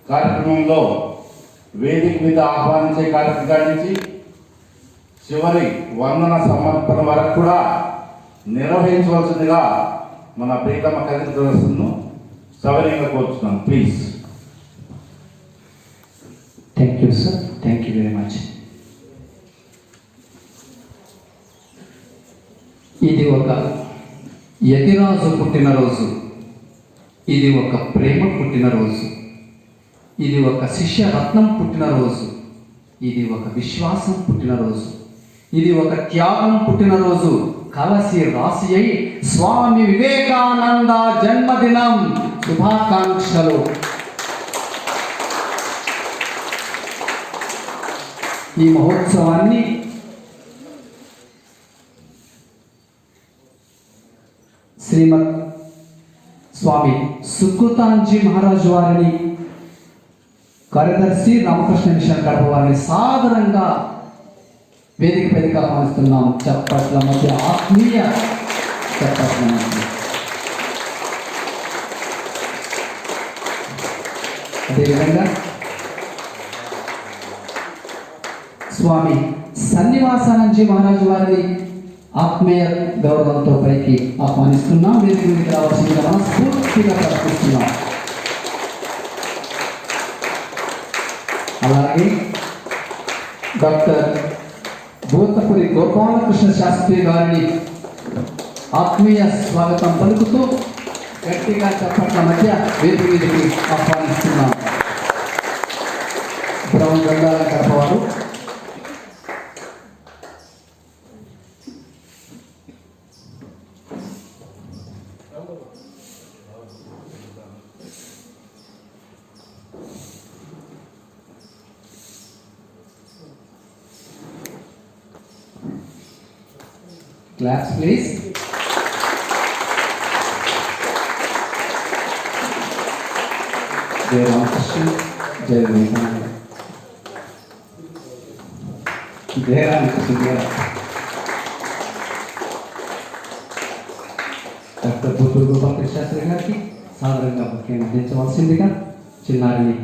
కార్యక్రమంలో వేదిక మీద ఆహ్వానించే కార్యక్రమం నుంచి చివరి వందన సమర్పణ వరకు కూడా నిర్వహించవలసిందిగా మన ప్రీతమ కవితను సవరంగా కోరుతున్నాను. Please. Thank you sir, thank you very much. ఇది ఒక యతిరాజు పుట్టినరోజు, ఇది ఒక ప్రేమ పుట్టినరోజు, ఇది ఒక శిష్యరత్నం పుట్టినరోజు, ఇది ఒక విశ్వాసం పుట్టినరోజు, ఇది ఒక త్యాగం పుట్టినరోజు. కలసి రాసి అయి స్వామి వివేకానంద జన్మదినం శుభాకాంక్షలు. ఈ మహోత్సవాన్ని శ్రీమద్ స్వామి సుకృతాంజీ మహారాజు వారిని, కార్యదర్శి రామకృష్ణ మిషన్ కడప వారిని సాదరంగా వేదిక వేదిక ఆహ్వానిస్తున్నాం. చప్పట్ల మధ్య ఆత్మీయ చప్పట్ల మధ్య. అదేవిధంగా స్వామి సన్నివాసానందజీ మహారాజు వారిని ఆత్మీయ గౌరవంతో పైకి ఆహ్వానిస్తున్నాం. వేదిక మీదకి రావాల్సిందిగా మనస్ఫూర్తిగా ప్రార్థిస్తున్నాం. అలాగే డాక్టర్ బోతపురి గోపాలకృష్ణ శాస్త్రి గారిని ఆత్మీయ స్వాగతం పలుకుతూ గట్టిగా చప్పట్ల మధ్య వేదిక మీదకి ఆహ్వానిస్తున్నాం. బ్రౌన్ గంగాల కడప వారు Claps, please. Jai Ramakrishna, Jai Vivekananda. Jai Ramakrishna. Doctor Buthuru Gopalakrishna Shastri గారికి సాధారణంగా ముఖ్యంగా అందించవలసిందిగా చిన్నారిని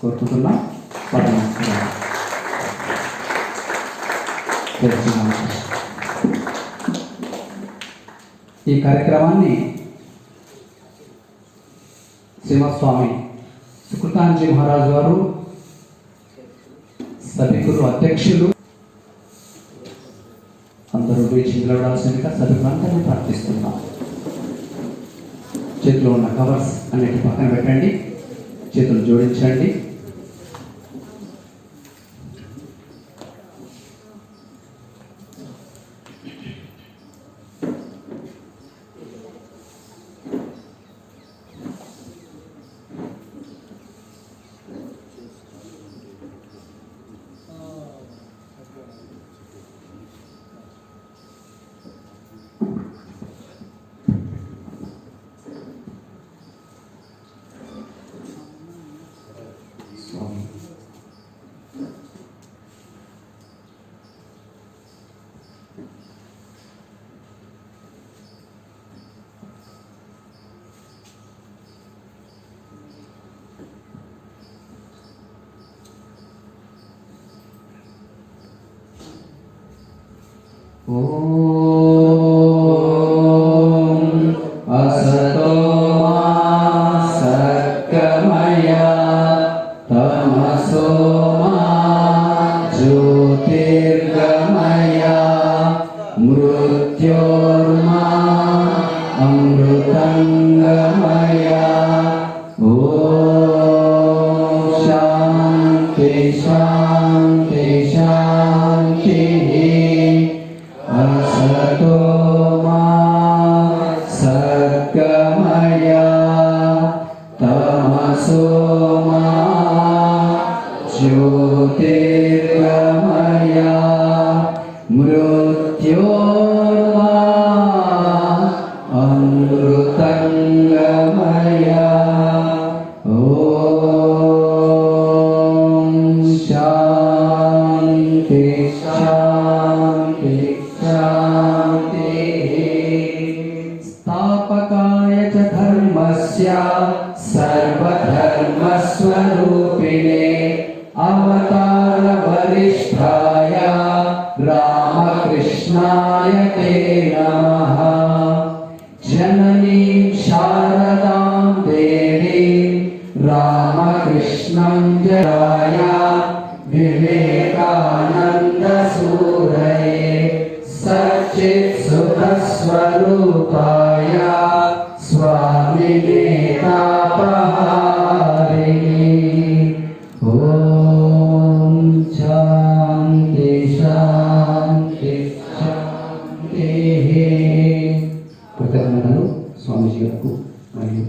కోరుకుంటున్నాం. ఈ కార్యక్రమాన్ని శ్రీమత్స్వామి సుకృతాంజీ మహారాజు గారు, సభికులు, అధ్యక్షులు అందరూ వేచి నిలబడాల్సిందిగా సభికులందరినీ ప్రార్థిస్తున్నాం. చేతిలో ఉన్న కవర్స్ అన్నిటి పక్కన పెట్టండి, చేతులు జోడించండి. असतो मा सद्गमय तमसो मा ज्योतिर्गमय मृत्योर्मा अमृतंगमय। ॐ शान्ति शान्ति शान्तिः। असतो मा सद्गमय तमसो मा ज्योतिर्गमय मृत्योर्मा अमृतंगमय। ॐ शान्ति शान्ति शान्तिः। स्थापकाय च धर्मस्य सर्वधर्मस्वरूपिणे रामकृष्णं जयाय विवेकानन्दसूरये सच्चित्सुखस्वरूपाय स्वामिने तापहारिणे ॐ शान्ति शान्ति शान्तिः కృతజ్ఞతలు స్వామీజీ గారికి మరియు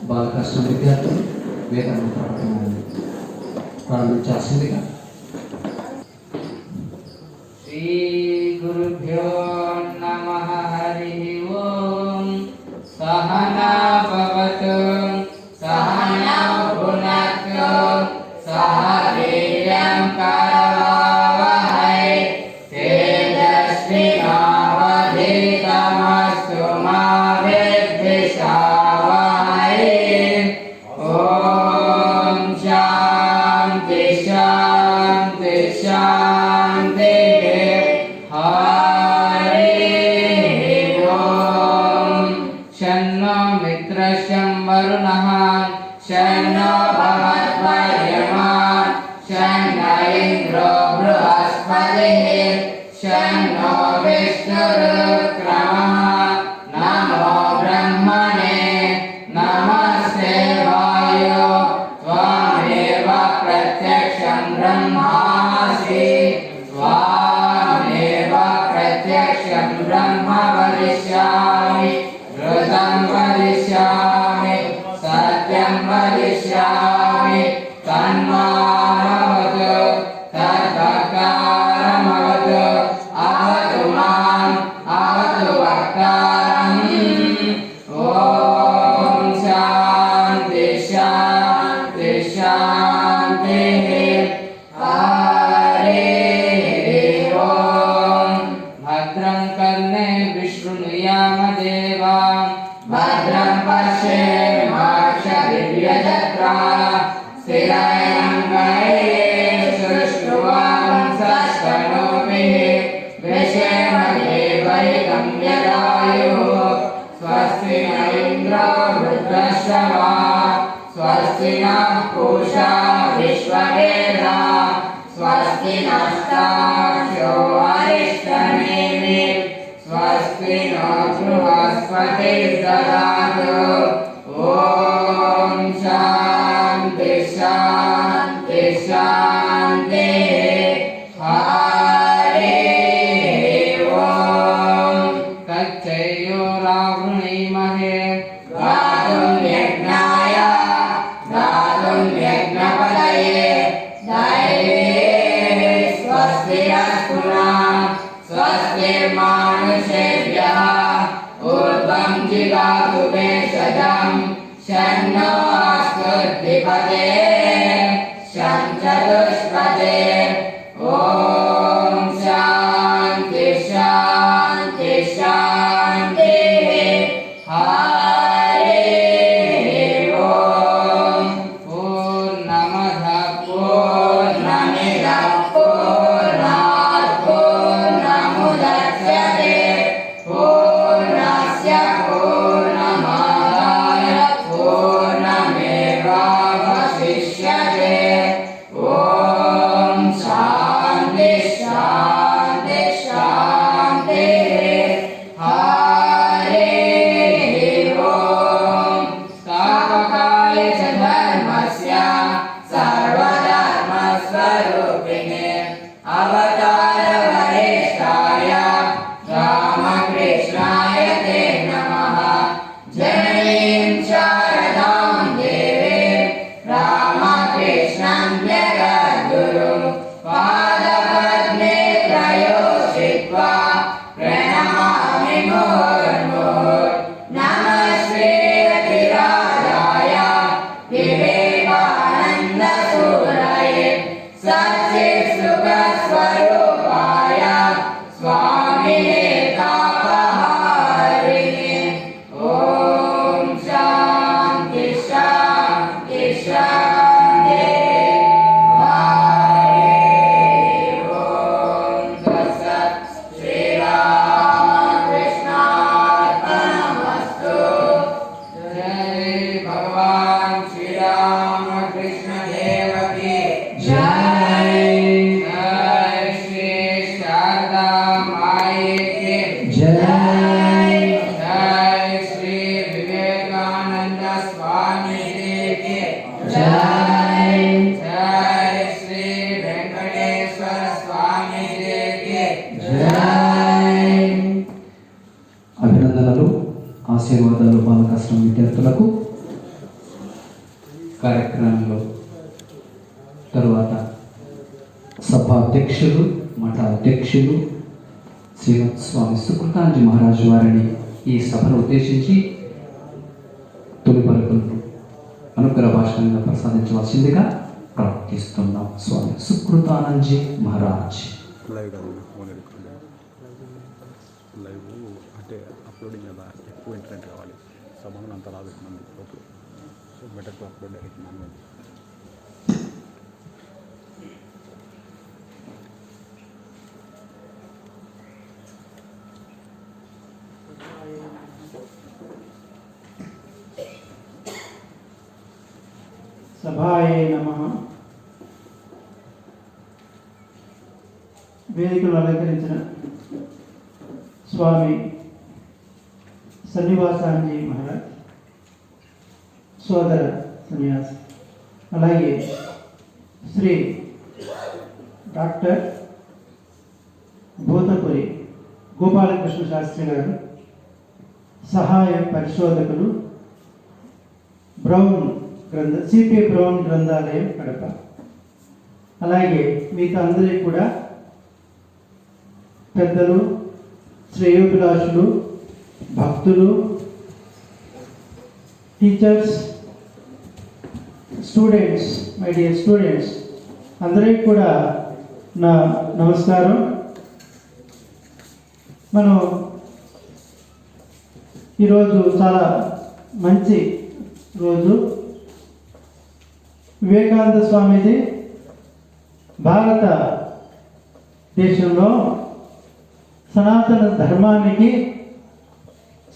బాలకృష్ణ విద్యార్థులు వేదన ప్రారంభించాల్సిందిగా. శ్రీ గురుభ్యో నమః. హరి ఓం. సహనా భవతు సహనౌ భునక్తు సహ వీర్యం కరవావహై తేజస్వినావధీతమస్తు మా విద్విషావహై. ఓం శాంతి శాంతి శాంతి. హరి ఓం. శన్నో మిత్రశం వరుణః శన్నో భవత్వర్యమా శన్న ఇంద్రో బృహస్పతిః శన్నో విష్ణురుక్రమः. నమో బ్రహ్మణే నమస్తే వాయో త్వమేవ ప్రత్యక్షం బ్రహ్మాసి త్వమేవ ప్రత్యక్షం బ్రహ్మ వదిష్యామి ఋతం వదిష్యామి సత్యం వదిష్యామి. తన్మామవతు తద్వక్తారమవతు అవతు మాం అవతు వక్తారం. ఓం శాంతి శాంతి శాంతి. హరి ఓం. భద్రం కర్ణే విష్ణుయామ దేవా భద్రం పశ్యేమాక్షదివ్యజత్రా స్థిరైరంగైః సుష్ఠువాంసస్తనూభిः విషేమదేవైకం యదాయుः. స్వస్తి న ఇంద్రో వృద్ధశ్రవాः స్వస్తి నః పూషా విశ్వవేదాः స్వస్తి నస్తాక్ష్యో అరిష్టనేమిः స్వస్తి నో బృహస్పతిర్దదాతు. ఓం శాంతి శాంతి శాంతి. హరి ఓం. తచ్చయోరావృణీమహే గాతుం యజ్ఞాయ గాతుం యజ్ఞపతయే దైవే స్వస్తిరస్తు నః స్వస్తిర్మానుషేభ్యः ఊర్ధ్వం జిగాతు భేషజం శన్నో అస్తు ద్విపదే శం చతుష్పదే. ఓం శాంతి శాంతి శాంతి. హరి ఓం. పూర్ణమదః పూర్ణమిదః పూర్ణాత్ పూర్ణముదచ్యతే పూర్ణస్య పూర్ణమాదాయ పూర్ణమేవావశిష్యతే. ధన్యవాదాలు బాలకృష్ణ విద్యార్థులకు. కార్యక్రమంలో తరువాత సభాధ్యక్షులు, మఠాధ్యక్షులు శ్రీమద్ స్వామి సుకృతాంజీ మహారాజు వారిని ఈ సభను ఉద్దేశించి తొలి పలుకులను అనుగ్రహ భాషణంగా ప్రసాదించవలసిందిగా ప్రార్థిస్తున్నాం. స్వామి సుకృతానందజీ మహారాజ్. లైవ్ కాదు, ఫోన్ రికార్డ్. లైవ్ అంటే అప్లోడింగ్ కదా, ఎక్కువ ఇంటర్నెట్ కావాలి. సభను అంతా రాదు మంది. Okay, so better to upload direct manual. సభాయే నమః. వేదికను అలంకరించిన స్వామి సన్నివాసాంజీ మహారాజ్, సోదర సన్యాసి, అలాగే శ్రీ డాక్టర్ భూతపురి గోపాలకృష్ణ శాస్త్రి గారు, సహాయ పరిశోధకులు, సిపి బ్రౌన్ గ్రంథాలయం కడప, అలాగే మిగతా అందరికీ కూడా పెద్దలు, శ్రేయోభిలాషులు, భక్తులు, teachers, students, my dear students అందరికీ కూడా నా నమస్కారం. మనం ఈరోజు చాలా మంచి రోజు. వివేకానంద స్వామిది భారత దేశంలో సనాతన ధర్మానికి,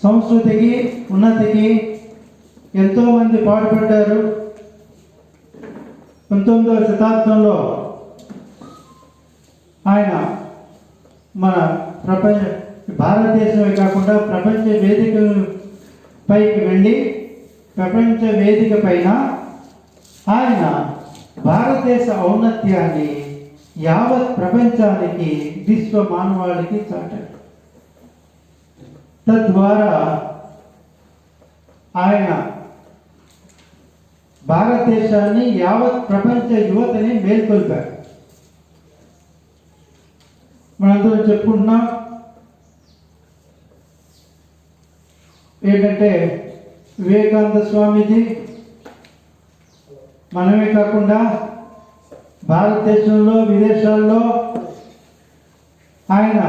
సంస్కృతికి, ఉన్నతికి ఎంతోమంది పాటుపడ్డారు. 19వ శతాబ్దంలో ఆయన మన భారతదేశమే కాకుండా ప్రపంచ వేదిక పైకి వెళ్ళి, ప్రపంచ వేదిక పైన ఆయన భారతదేశ ఔన్నత్యాన్ని యావత్ ప్రపంచానికి, విశ్వ మానవాళికి చాటాడు. తద్వారా ఆయన భారతదేశాన్ని, యావత్ ప్రపంచ యువతని మేల్కొల్పారు. మనందరం చెప్పుకుంటున్నాం ఏంటంటే వివేకానంద స్వామీజీ మనమే కాకుండా భారతదేశంలో, విదేశాల్లో ఆయన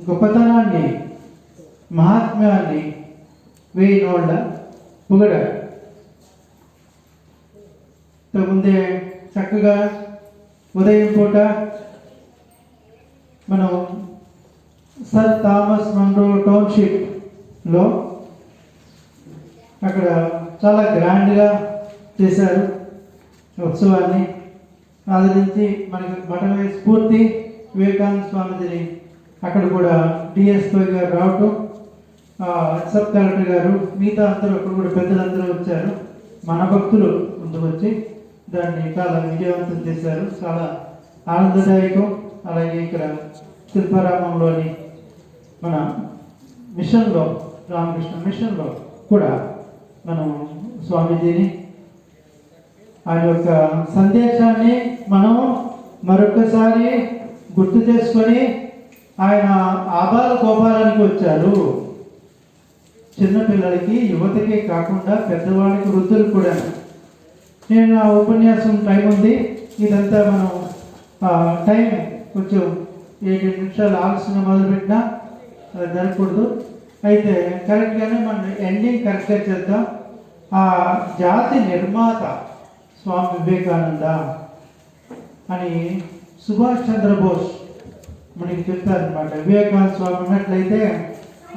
గొప్పతనాన్ని, మహాత్మ్యాన్ని వేయి నోళ్ళ పొగడారు. ముందే చక్కగా ఉదయం పూట మనం సర్ థామస్ మన్రో టౌన్షిప్లో అక్కడ చాలా గ్రాండ్గా చేశారు ఉత్సవాన్ని. ఆదరించి మనకి మఠమే స్ఫూర్తి వివేకానంద స్వామిని అక్కడ కూడా డిఎస్పీ గారు రావటం, సబ్ కలెక్టర్ గారు, మిగతా అందరూ అక్కడ కూడా పెద్దలందరూ వచ్చారు. మన భక్తులు ముందుకు వచ్చి దాన్ని చాలా విజయవంతం చేశారు. చాలా ఆనందదాయకం. అలాగే ఇక్కడ శిల్పారామంలోని మన మిషన్లో, రామకృష్ణ మిషన్లో కూడా మనం స్వామీజీని, ఆయన యొక్క సందేశాన్ని మనం మరొకసారి గుర్తు చేసుకొని, ఆయన ఆబాల గోపాలానికి వచ్చారు. చిన్నపిల్లలకి, యువతకి కాకుండా పెద్దవాళ్ళకి, వృద్ధులు కూడా. నేను ఆ ఉపన్యాసం టైం ఉంది, ఇదంతా మనం టైం కొంచెం 7 నిమిషాలు ఆలస్యంగా మొదలుపెట్టినా అది జరగకూడదు. అయితే కరెక్ట్గానే మనం ఎండింగ్ కరెక్ట్గా చేద్దాం. ఆ జాతి నిర్మాత స్వామి వివేకానంద అని సుభాష్ చంద్రబోస్ మనకి చెప్పారనమాట. వివేకానంద స్వామి ఉన్నట్లయితే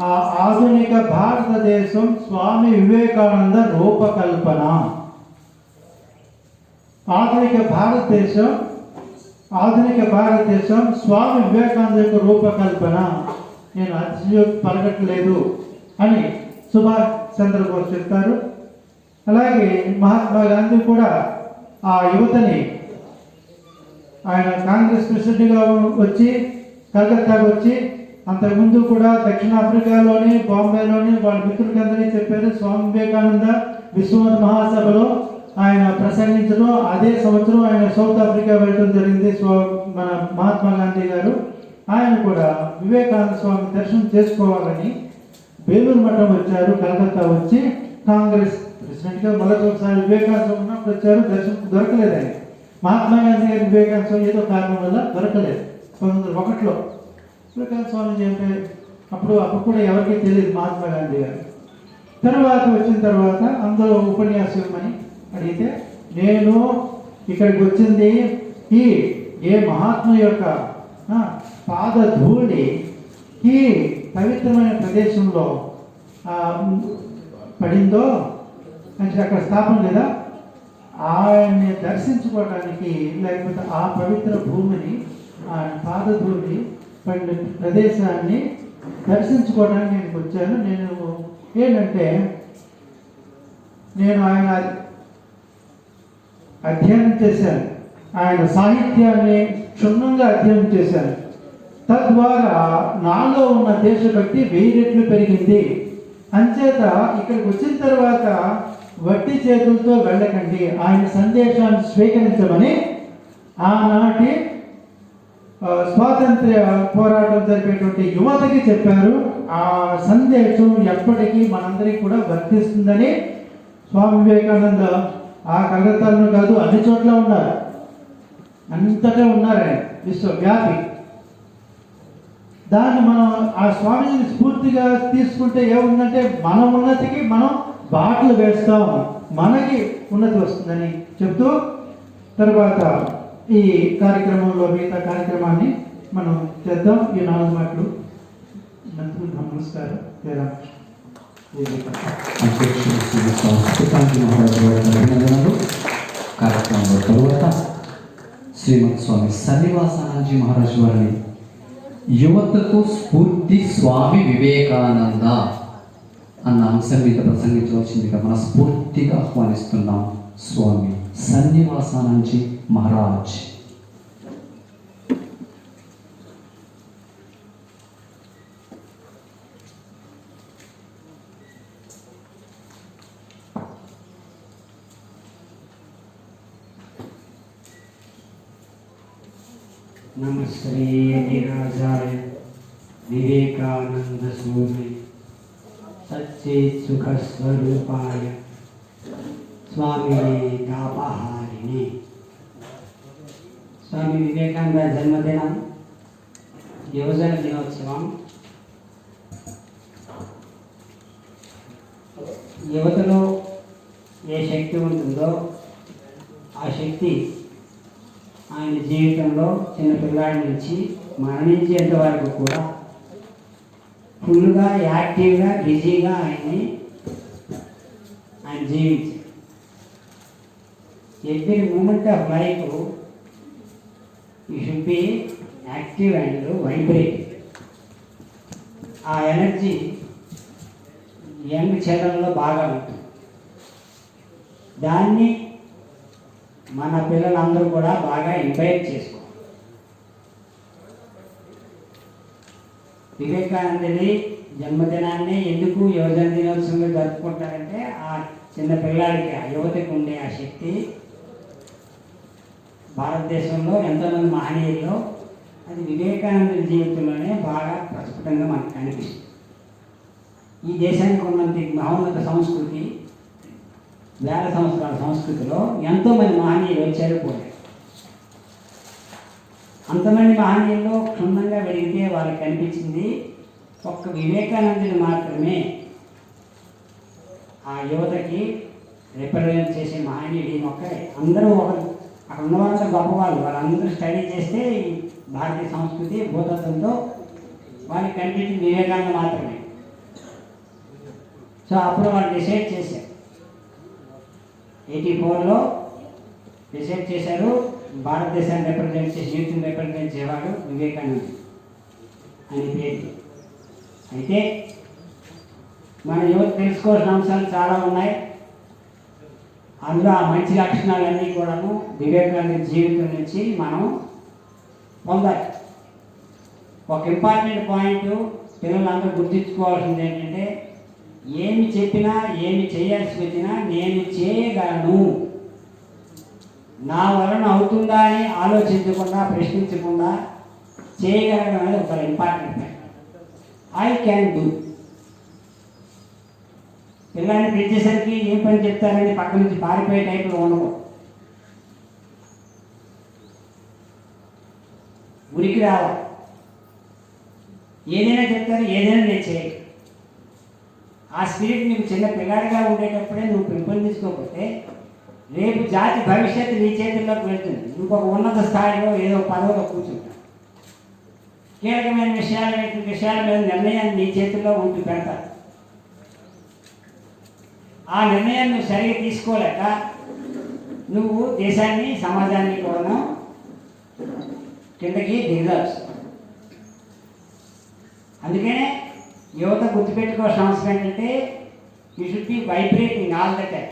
ఆ ఆధునిక భారతదేశం స్వామి వివేకానంద రూపకల్పన. ఆధునిక భారతదేశం స్వామి వివేకానంద యొక్క రూపకల్పన. నేను అతిశయోక్తి పలకట్లేదు అని సుభాష్ చంద్రబోస్ చెప్తారు. అలాగే మహాత్మా గాంధీ కూడా ఆ యువతని, ఆయన కాంగ్రెస్ ప్రెసిడెంట్గా వచ్చి కలకత్తాకు వచ్చి అంతకుముందు కూడా దక్షిణాఫ్రికాలోని బాంబేలోని వాళ్ళ మిత్రులకి అందరికీ చెప్పారు. స్వామి వివేకానంద విశ్వమత మహాసభలో ఆయన ప్రసంగించడం, అదే సంవత్సరం ఆయన సౌత్ ఆఫ్రికా వెళ్ళడం జరిగింది. మన మహాత్మా గాంధీ గారు ఆయన కూడా వివేకానంద స్వామి దర్శనం చేసుకోవాలని బేలూరు మఠం వచ్చారు. కలకత్తా వచ్చి కాంగ్రెస్ ప్రెసిడెంట్గా మొదటిసారి వివేకానంద స్వామి ఉన్నప్పుడు వచ్చారు. దర్శనం దొరకలేదు ఆయన. మహాత్మా గాంధీ గారి వివేకానంద స్వామి ఏదో కారణం వల్ల దొరకలేదు. 1901లో వివేకానంద స్వామి అంటే అప్పుడు కూడా ఎవరికీ తెలియదు మహాత్మా గాంధీ గారు. తర్వాత వచ్చిన తర్వాత అందరూ ఉపన్యాసం ఇవ్వమని అడిగితే, నేను ఇక్కడికి వచ్చింది ఏ మహాత్మ యొక్క పాద ధూళి ఈ పవిత్రమైన ప్రదేశంలో పడిందో అంటే అక్కడ స్థాపన లేదా ఆయన్ని దర్శించుకోవడానికి, లేకపోతే ఆ పవిత్ర భూమిని ఆయన పాద ధూళి పడిన ప్రదేశాన్ని దర్శించుకోవడానికి నేను వచ్చాను. నేను ఏంటంటే నేను ఆయన అధ్యయనం చేశాను, ఆయన సాహిత్యాన్ని క్షుణ్ణంగా అధ్యయనం చేశాను. తద్వారా నాలో ఉన్న దేశభక్తి 1000 రెట్లు పెరిగింది. అంచేత ఇక్కడికి వచ్చిన తర్వాత వట్టి చేతులతో వెళ్ళకండి, ఆయన సందేశాన్ని స్వీకరించమని ఆనాటి స్వాతంత్ర్య పోరాటం జరిపేటువంటి యువతకి చెప్పారు. ఆ సందేశం ఎప్పటికీ మనందరికీ కూడా వర్తిస్తుందని స్వామి వివేకానంద ఆ కలకత్తాలో కాదు అన్ని చోట్ల ఉన్నారు, అంతటా ఉన్నారు, ఆయన విశ్వవ్యాపి. దాన్ని మనం ఆ స్వామిని స్ఫూర్తిగా తీసుకుంటే ఏముందంటే మన ఉన్నతికి మనం బాటలు వేస్తాం, మనకి ఉన్నతి వస్తుందని చెప్తూ తర్వాత ఈ కార్యక్రమంలో మిగతా కార్యక్రమాన్ని మనం చేద్దాం. ఈ 4 మాటలు. నమస్కారం. అధ్యక్షుడు శ్రీ సంస్కృతాంజలి మహారాజు గారి అభినందనలు. కార్యక్రమంలో తరువాత శ్రీమద్ స్వామి సన్నివాసానందజీ మహారాజు వారిని యువతకు స్ఫూర్తి స్వామి వివేకానంద అన్న అంశం మీద ప్రసంగించవలసిందిగా మన స్ఫూర్తిగా ఆహ్వానిస్తున్నాం. స్వామి సన్నివాసానందజీ మహారాజ్. नमस्ते निराजाय विवेकानंद स्वामी सच्चित सुख स्वरूपाय स्वामी तापहारिणे. स्वामी विवेकानंद जन्मदिनं యువజన దినోత్సవం యువతలో ఏ శక్తి ఉంటుందో ఆ శక్తి ఆయన జీవితంలో చిన్నపిల్లాడి నుంచి మరణించేంత వరకు కూడా ఫుల్గా యాక్టివ్గా బిజీగా ఆయన జీవించారు. Every moment of life you should be active and vibrate. ఆ ఎనర్జీ యంగ్ చిల్డ్రన్లో బాగా ఉంటుంది. దాన్ని మన పిల్లలందరూ కూడా బాగా ఇంపైర్ చేసుకోవాలి. వివేకానందుడి జన్మదినాన్ని ఎందుకు యువజన దినోత్సవంగా జరుపుకుంటారంటే ఆ చిన్న పిల్లాడికి ఆ యువతకు ఉండే ఆ శక్తి భారతదేశంలో ఎంతోమంది మహనీయుల్లో అది వివేకానందుడి జీవితంలోనే బాగా ప్రస్ఫుటంగా మనకు కనిపిస్తుంది. ఈ దేశానికి ఉన్నంత మహోన్నత సంస్కృతి, వేల సంవత్సరాల సంస్కృతిలో ఎంతోమంది మహనీయులు వచ్చారు పోయారు. అంతమంది మహనీయుల్లో క్షుణ్ణంగా వెలిగితే వాళ్ళకి కనిపించింది ఒక్క వివేకానందుని మాత్రమే ఆ యువతకి రిప్రజెంట్ చేసే మహనీయుడు ఈ మొక్కలే. అందరూ అక్కడ ఉన్న వాళ్ళంతా గొప్పవాళ్ళు, వాళ్ళందరూ స్టడీ చేస్తే ఈ భారతీయ సంస్కృతి భూతత్వంతో వాళ్ళకి కనిపించింది వివేకానంద మాత్రమే. సో అప్పుడు వాళ్ళు డిసైడ్ చేశారు, 84లో డిసైడ్ చేశారు భారతదేశాన్ని రిప్రజెంట్ చేసి యూత్ని రిప్రజెంట్ చేసేవాడు వివేకానంద అని పేరు. అయితే మన యువత తెలుసుకోవాల్సిన అంశాలు చాలా ఉన్నాయి. అందులో ఆ మంచి లక్షణాలన్నీ కూడాను వివేకానంద జీవితం నుంచి మనం పొందాలి. ఒక ఇంపార్టెంట్ పాయింట్ పిల్లలందరూ గుర్తుంచుకోవాల్సింది ఏంటంటే, ఏమి చెప్పినా ఏమి చేయాల్సి వచ్చినా నేను చేయగలను, నా వలన అవుతుందా అని ఆలోచించకుండా ప్రశ్నించకుండా చేయగలగడం అనేది ఒక important point. I can do. పిల్లల్ని పిలిచేసరికి ఏం పని చెప్తారని పక్క నుంచి పారిపోయే టైంలో ఉండవు. ఉరికి రావాలి. ఏదైనా చెప్తారు, ఏదైనా నేను చేయాలి. ఆ స్పిరిట్ నీకు చిన్న పిల్లాడిగా ఉండేటప్పుడే నువ్వు పెంపొందించుకోకపోతే రేపు జాతి భవిష్యత్తు నీ చేతుల్లోకి వెళ్తుంది. ఇంకొక ఉన్నత స్థాయిలో ఏదో పదవిలో కూర్చుంటా. కీలకమైన విషయాల మీద నిర్ణయాన్ని నీ చేతుల్లో ఉంటూ పెడతారు. ఆ నిర్ణయాన్ని నువ్వు సరిగా తీసుకోలేక నువ్వు దేశాన్ని సమాజాన్ని కూడా కిందకి దిగదాల్సి. అందుకనే యువత గుర్తుపెట్టుకోవాల్సిన అవసరం ఏంటంటే, you should be vibrating all the time.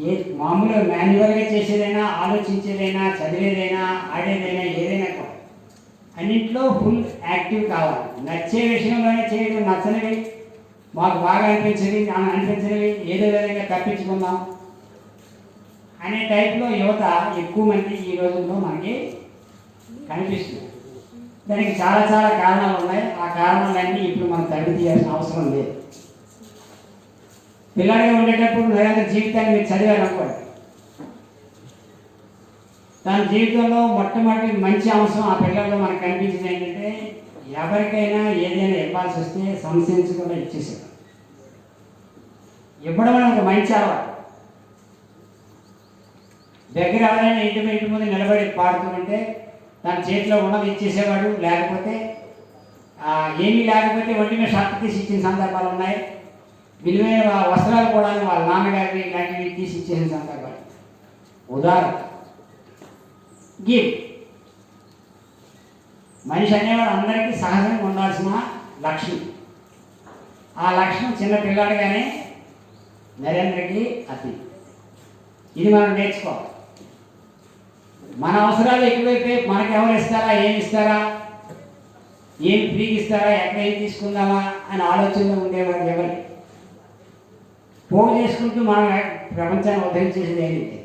ఏ మామూలుగా మాన్యువల్గా చేసేదైనా, ఆలోచించేదైనా, చదివేదైనా, ఆడేదైనా, ఏదైనా కూడా అన్నింటిలో ఫుల్ యాక్టివ్ కావాలి. నచ్చే విషయంలోనే చేయడం, నచ్చనివి మాకు బాగా అనిపించినవి ఏదో విధంగా తప్పించుకుందాం అనే టైప్లో యువత ఎక్కువ మంది ఈ రోజుల్లో మనకి కనిపిస్తుంది. దానికి చాలా చాలా కారణాలు ఉన్నాయి. ఆ కారణాలన్నీ ఇప్పుడు మనం తగ్గి తీయాల్సిన అవసరం లేదు. పిల్లడిగా ఉండేటప్పుడు నిరంతర జీవితాన్ని మీరు చదివారనుకోండి, తన జీవితంలో మొట్టమొదటి మంచి అంశం ఆ పిల్లల్లో మనకు కనిపించింది ఏంటంటే, ఎవరికైనా ఏదైనా ఇవ్వాల్సి వస్తే సంశయించకుండా ఇచ్చేసాడు. ఇవ్వడం అనేది ఒక మంచి అలవాటు. దగ్గర ఎవరైనా ఇంటి ముందు నిలబడి పాడుతుంటే తన చేతిలో ఉన్నది ఇచ్చేసేవాడు. లేకపోతే ఏమీ లేకపోతే ఒంటి మీద షర్ట్ తీసి ఇచ్చిన సందర్భాలు ఉన్నాయి. విలువైన వస్త్రాలు కూడా వాళ్ళ నాన్నగారిని ఇలాంటివి తీసి ఇచ్చేసిన సందర్భాలు. ఉదాహరణ గివ్. మనిషి అనేవాడు అందరికీ సహజంగా ఉండాల్సిన లక్షణం. ఆ లక్షణం చిన్న పిల్లాడిగానే నరేంద్రకి అతి. ఇది మనం నేర్చుకోవాలి. మన అవసరాలు ఎక్కువైపోయి మనకి ఎవరు ఇస్తారా, ఏమి ఇస్తారా, ఏం ఫ్రీకి ఇస్తారా, ఎక్కడ ఏం తీసుకుందామా అని ఆలోచనలో ఉండేవాడు ఎవరు. పోగు చేసుకుంటూ మనం ప్రపంచాన్ని ఉద్ధరించేసేది ఏంటంటే,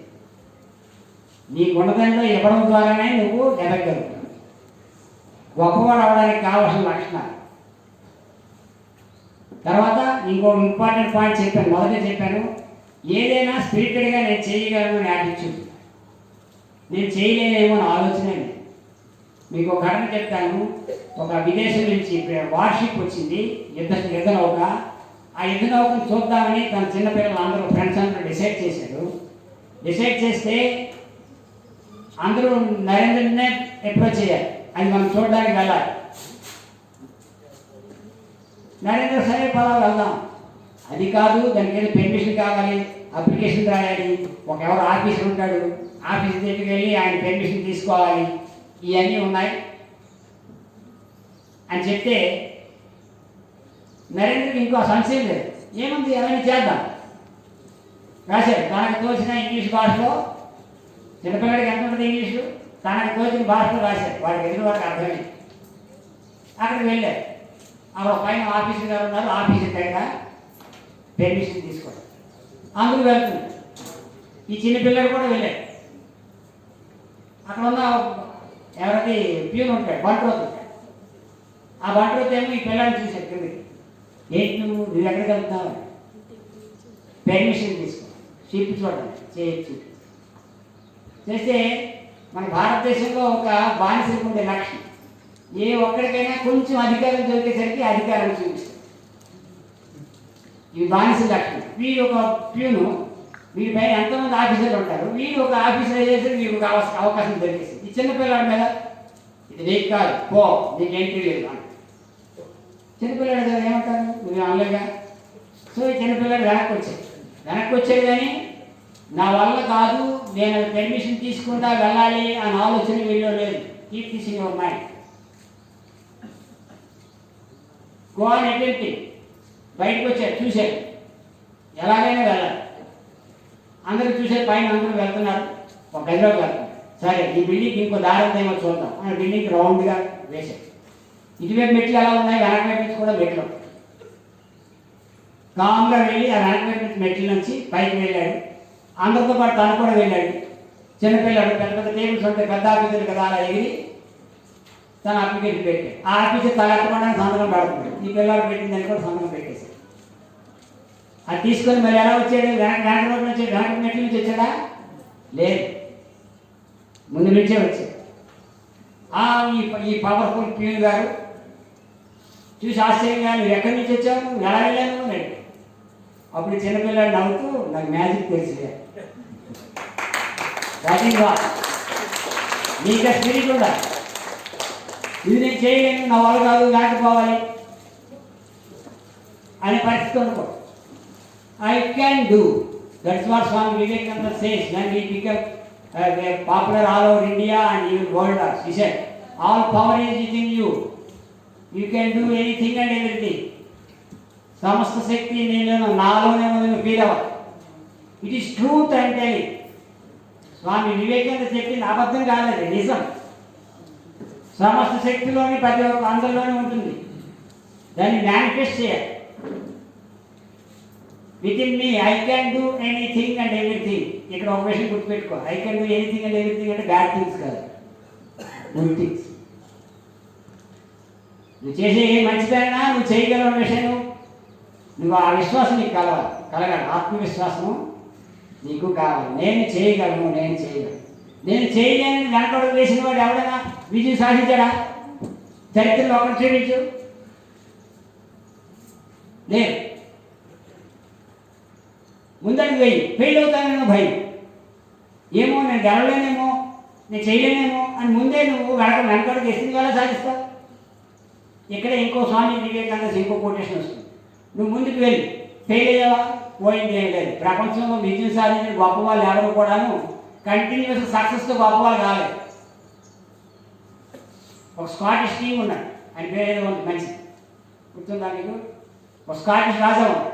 నీ గుణదంలో ఇవ్వడం ద్వారానే నువ్వు ఎదగలుగుతావు. గొప్పవాడు అవడానికి కావాల్సిన లక్షణాలు. తర్వాత ఇంకో ఇంపార్టెంట్ పాయింట్ చెప్పాను, మొదటే చెప్పాను, ఏదైనా స్పిరిటెడ్గా నేను చేయగలను అని యాటిట్యూడ్. నేను చేయలేనేమో అని ఆలోచన. మీకు ఒక ఘటన చెప్తాను. ఒక విదేశం నుంచి వార్షిప్ వచ్చింది, యుద్ధ నౌక. ఆ యుద్ధ నౌకను చూద్దామని తన చిన్నపిల్లలు అందరూ ఫ్రెండ్స్ అందరూ డిసైడ్ చేశారు. డిసైడ్ చేస్తే అందరూ నరేంద్రనే అప్రోచ్ చేయాలి, అది మనం చూడడానికి వెళ్ళాలి. నరేంద్ర సరే పలా వెళ్దాం. అది కాదు, దానికి ఏదో పెర్మిషన్ కావాలి, అప్లికేషన్ రాయాలి, ఒక ఎవరు ఆఫీసర్ ఉంటాడు, ఆఫీస్ దగ్గరికి వెళ్ళి ఆయన పెర్మిషన్ తీసుకోవాలి, ఇవన్నీ ఉన్నాయి అని చెప్తే నరేంద్రకి ఇంకో సంశయం లేదు. ఏముంది, అవన్నీ చేద్దాం రాశాడు. తనకు తోచిన ఇంగ్లీష్ భాషలో, చిన్నపిల్లడికి ఎంత ఉంటుంది ఇంగ్లీషు, తనకు తోచిన భాషలో రాశాడు. వాడికి ఎదురు వారికి అర్థమైంది. అక్కడికి వెళ్ళారు. అక్కడ పైన ఆఫీసర్ గారు ఉన్నారు. ఆఫీసర్ దగ్గర పెర్మిషన్ తీసుకోండి, అందరూ వెళ్తున్నారు. ఈ చిన్నపిల్లలు కూడా వెళ్ళారు. అక్కడ ఉన్న ఎవరైతే ప్యూన్ ఉంటాడు, బంట్రోత్ ఉంటాడు. ఆ బంట్రోత్ ఏమో ఈ పిల్లల్ని చూశాడు కిందకి. ఏంటి నువ్వు ఎక్కడికి వెళ్తున్నావు? పెర్మిషన్ తీసుకో, షిప్ చూడండి చేయొచ్చు. చేస్తే మన భారతదేశంలో ఒక బానిసలకు ఉండే లక్షణం, ఏ ఒక్కడికైనా కొంచెం అధికారం దొరికేసరికి అధికారం చూపిస్తారు. ఇవి బానిస లక్షణం. వీడు ఒక ప్యూను, వీడి పైన ఎంతమంది ఆఫీసర్లు ఉంటారు, వీడు ఒక ఆఫీసర్ అయ్యేసరికి వీడికి ఒక అవకాశం దొరికేసింది. ఈ చిన్నపిల్లాడి మీద ఇది నీకు కాదు, పో, నీకు ఎంట్రీ లేదు అని. చిన్నపిల్లాడు కదా ఏమంటారు, నువ్వు అనలేగా. సో ఈ చిన్నపిల్లాడు వెనక్కి వచ్చాడు కానీ నా వల్ల కాదు, నేను పెర్మిషన్ తీసుకుంటా వెళ్ళాలి అని ఆలోచన వీళ్ళు లేదు. Keep this in your mind. Go on attempting. బయటకు వచ్చారు, చూశారు, ఎలాగైనా వెళ్ళాలి. అందరూ చూసే పైన అందరూ వెళ్తున్నారు, ఒక గదిలోకి వెళ్తున్నారు. సరే ఈ బిల్డింగ్ ఇంకో దారి ఉందేమో చూద్దాం అని బిల్డింగ్ రౌండ్గా వేశారు. ఇటువైపు మెట్లు ఎలా ఉన్నాయి, వెనక వైపు నుంచి కూడా మెట్లు. కామ్గా వెళ్ళి ఆ వెనక వైపు నుంచి మెట్ల నుంచి పైకి వెళ్ళాడు. అందరితో పాటు తను కూడా వెళ్ళాడు. చిన్నపిల్లడు పెద్ద పెద్ద టేబుల్స్ ఉంటాయి, పెద్ద ఆఫీసులు కదా, అలా ఎగిరి తన అప్లికేషన్ పెట్టాడు. ఆ ఆఫీసర్ తల ఎత్తకుండా సంతకం పెడుతున్నాడు. ఈ పిల్లలు పెట్టిందని కూడా సంతకం పెట్టేశాడు. అది తీసుకొని మరి ఎలా వచ్చాడు? వెనక రోడ్డు నుంచి, వెనక మెట్ల నుంచి వచ్చాడా? లేదు, ముందు నుంచే వచ్చాడు. ఈ పవర్ఫుల్ ప్యూన్ గారు చూసి ఆశ్చర్యంగా, నువ్వు ఎక్కడి నుంచి వచ్చావు, నువ్వు ఎలా వెళ్ళాను అని. అప్పుడు చిన్నపిల్లాడు నవ్వుతూ, నాకు మ్యాజిక్ తెలిసిందే, నీకు స్పిరిట్ ఉందా, ఇది నేను చేయలేను, నా వాళ్ళు కాదు, లేకపోవాలి అనే పరిస్థితి అనుకో. I can do. That's what Swami Vivekananda says when he became popular all over India and even world. He said, all power is within you. You can do anything and everything. సమస్త శక్తి నేను నాలోనే ఉంది, feel అవ్వ. It is truth and telling. Swami Vivekananda చెప్పింది అబద్ధం కాలేదు, నిజం. సమస్త శక్తిలోని ప్రతి ఒక్క అందరిలోనే ఉంటుంది. దాన్ని మేనిఫెస్ట్ చేయాలి. With in me I can do anything and everything. ఇక్కడ ఒక విషయం గుర్తుపెట్టుకో, I can do anything and everything అంటే బ్యాడ్ థింగ్స్ కాదు, గుడ్ థింగ్స్. నువ్వు చేసే ఏ మంచిదైనా నువ్వు చేయగలవు విషయం, నువ్వు ఆ విశ్వాసం నీకు కలగాలి. ఆత్మవిశ్వాసము నీకు కావాలి. నేను చేయగలను, నేను చేయలేని వెనకడుగు వేసిన వాడు ఎవడైనా విజయం సాధించాడా? చరిత్రలో ఒకటి చూపించు, లేదు. ముందడుగు వేయి, ఫెయిల్ అవుతానన్న భయం, ఏమో నేను గెలవలేనేమో, నేను చేయలేనేమో అని ముందే నువ్వు వెనకడుగు వేసింది వల్ల సాధిస్తావు. ఇక్కడ ఇంకో స్వామి వివేకానంద ఇంకో కొటేషన్ వస్తుంది, నువ్వు ముందుకు వెళ్ళి ఫెయిల్ అయ్యావా, పోయింది ఏం లేదు. ప్రపంచంలో విజయం సాధించిన గొప్ప వాళ్ళు ఎవరు కూడాను కంటిన్యూస్ సక్సెస్తో గొప్ప వాళ్ళు కాలేదు. ఒక స్కాటిష్ కింగ్ ఉన్నాడు, ఆయన పేరు ఏదో ఉంది మంచి గుర్తుందా నీకు? ఒక స్కాటిష్ రాజా ఉన్నాడు.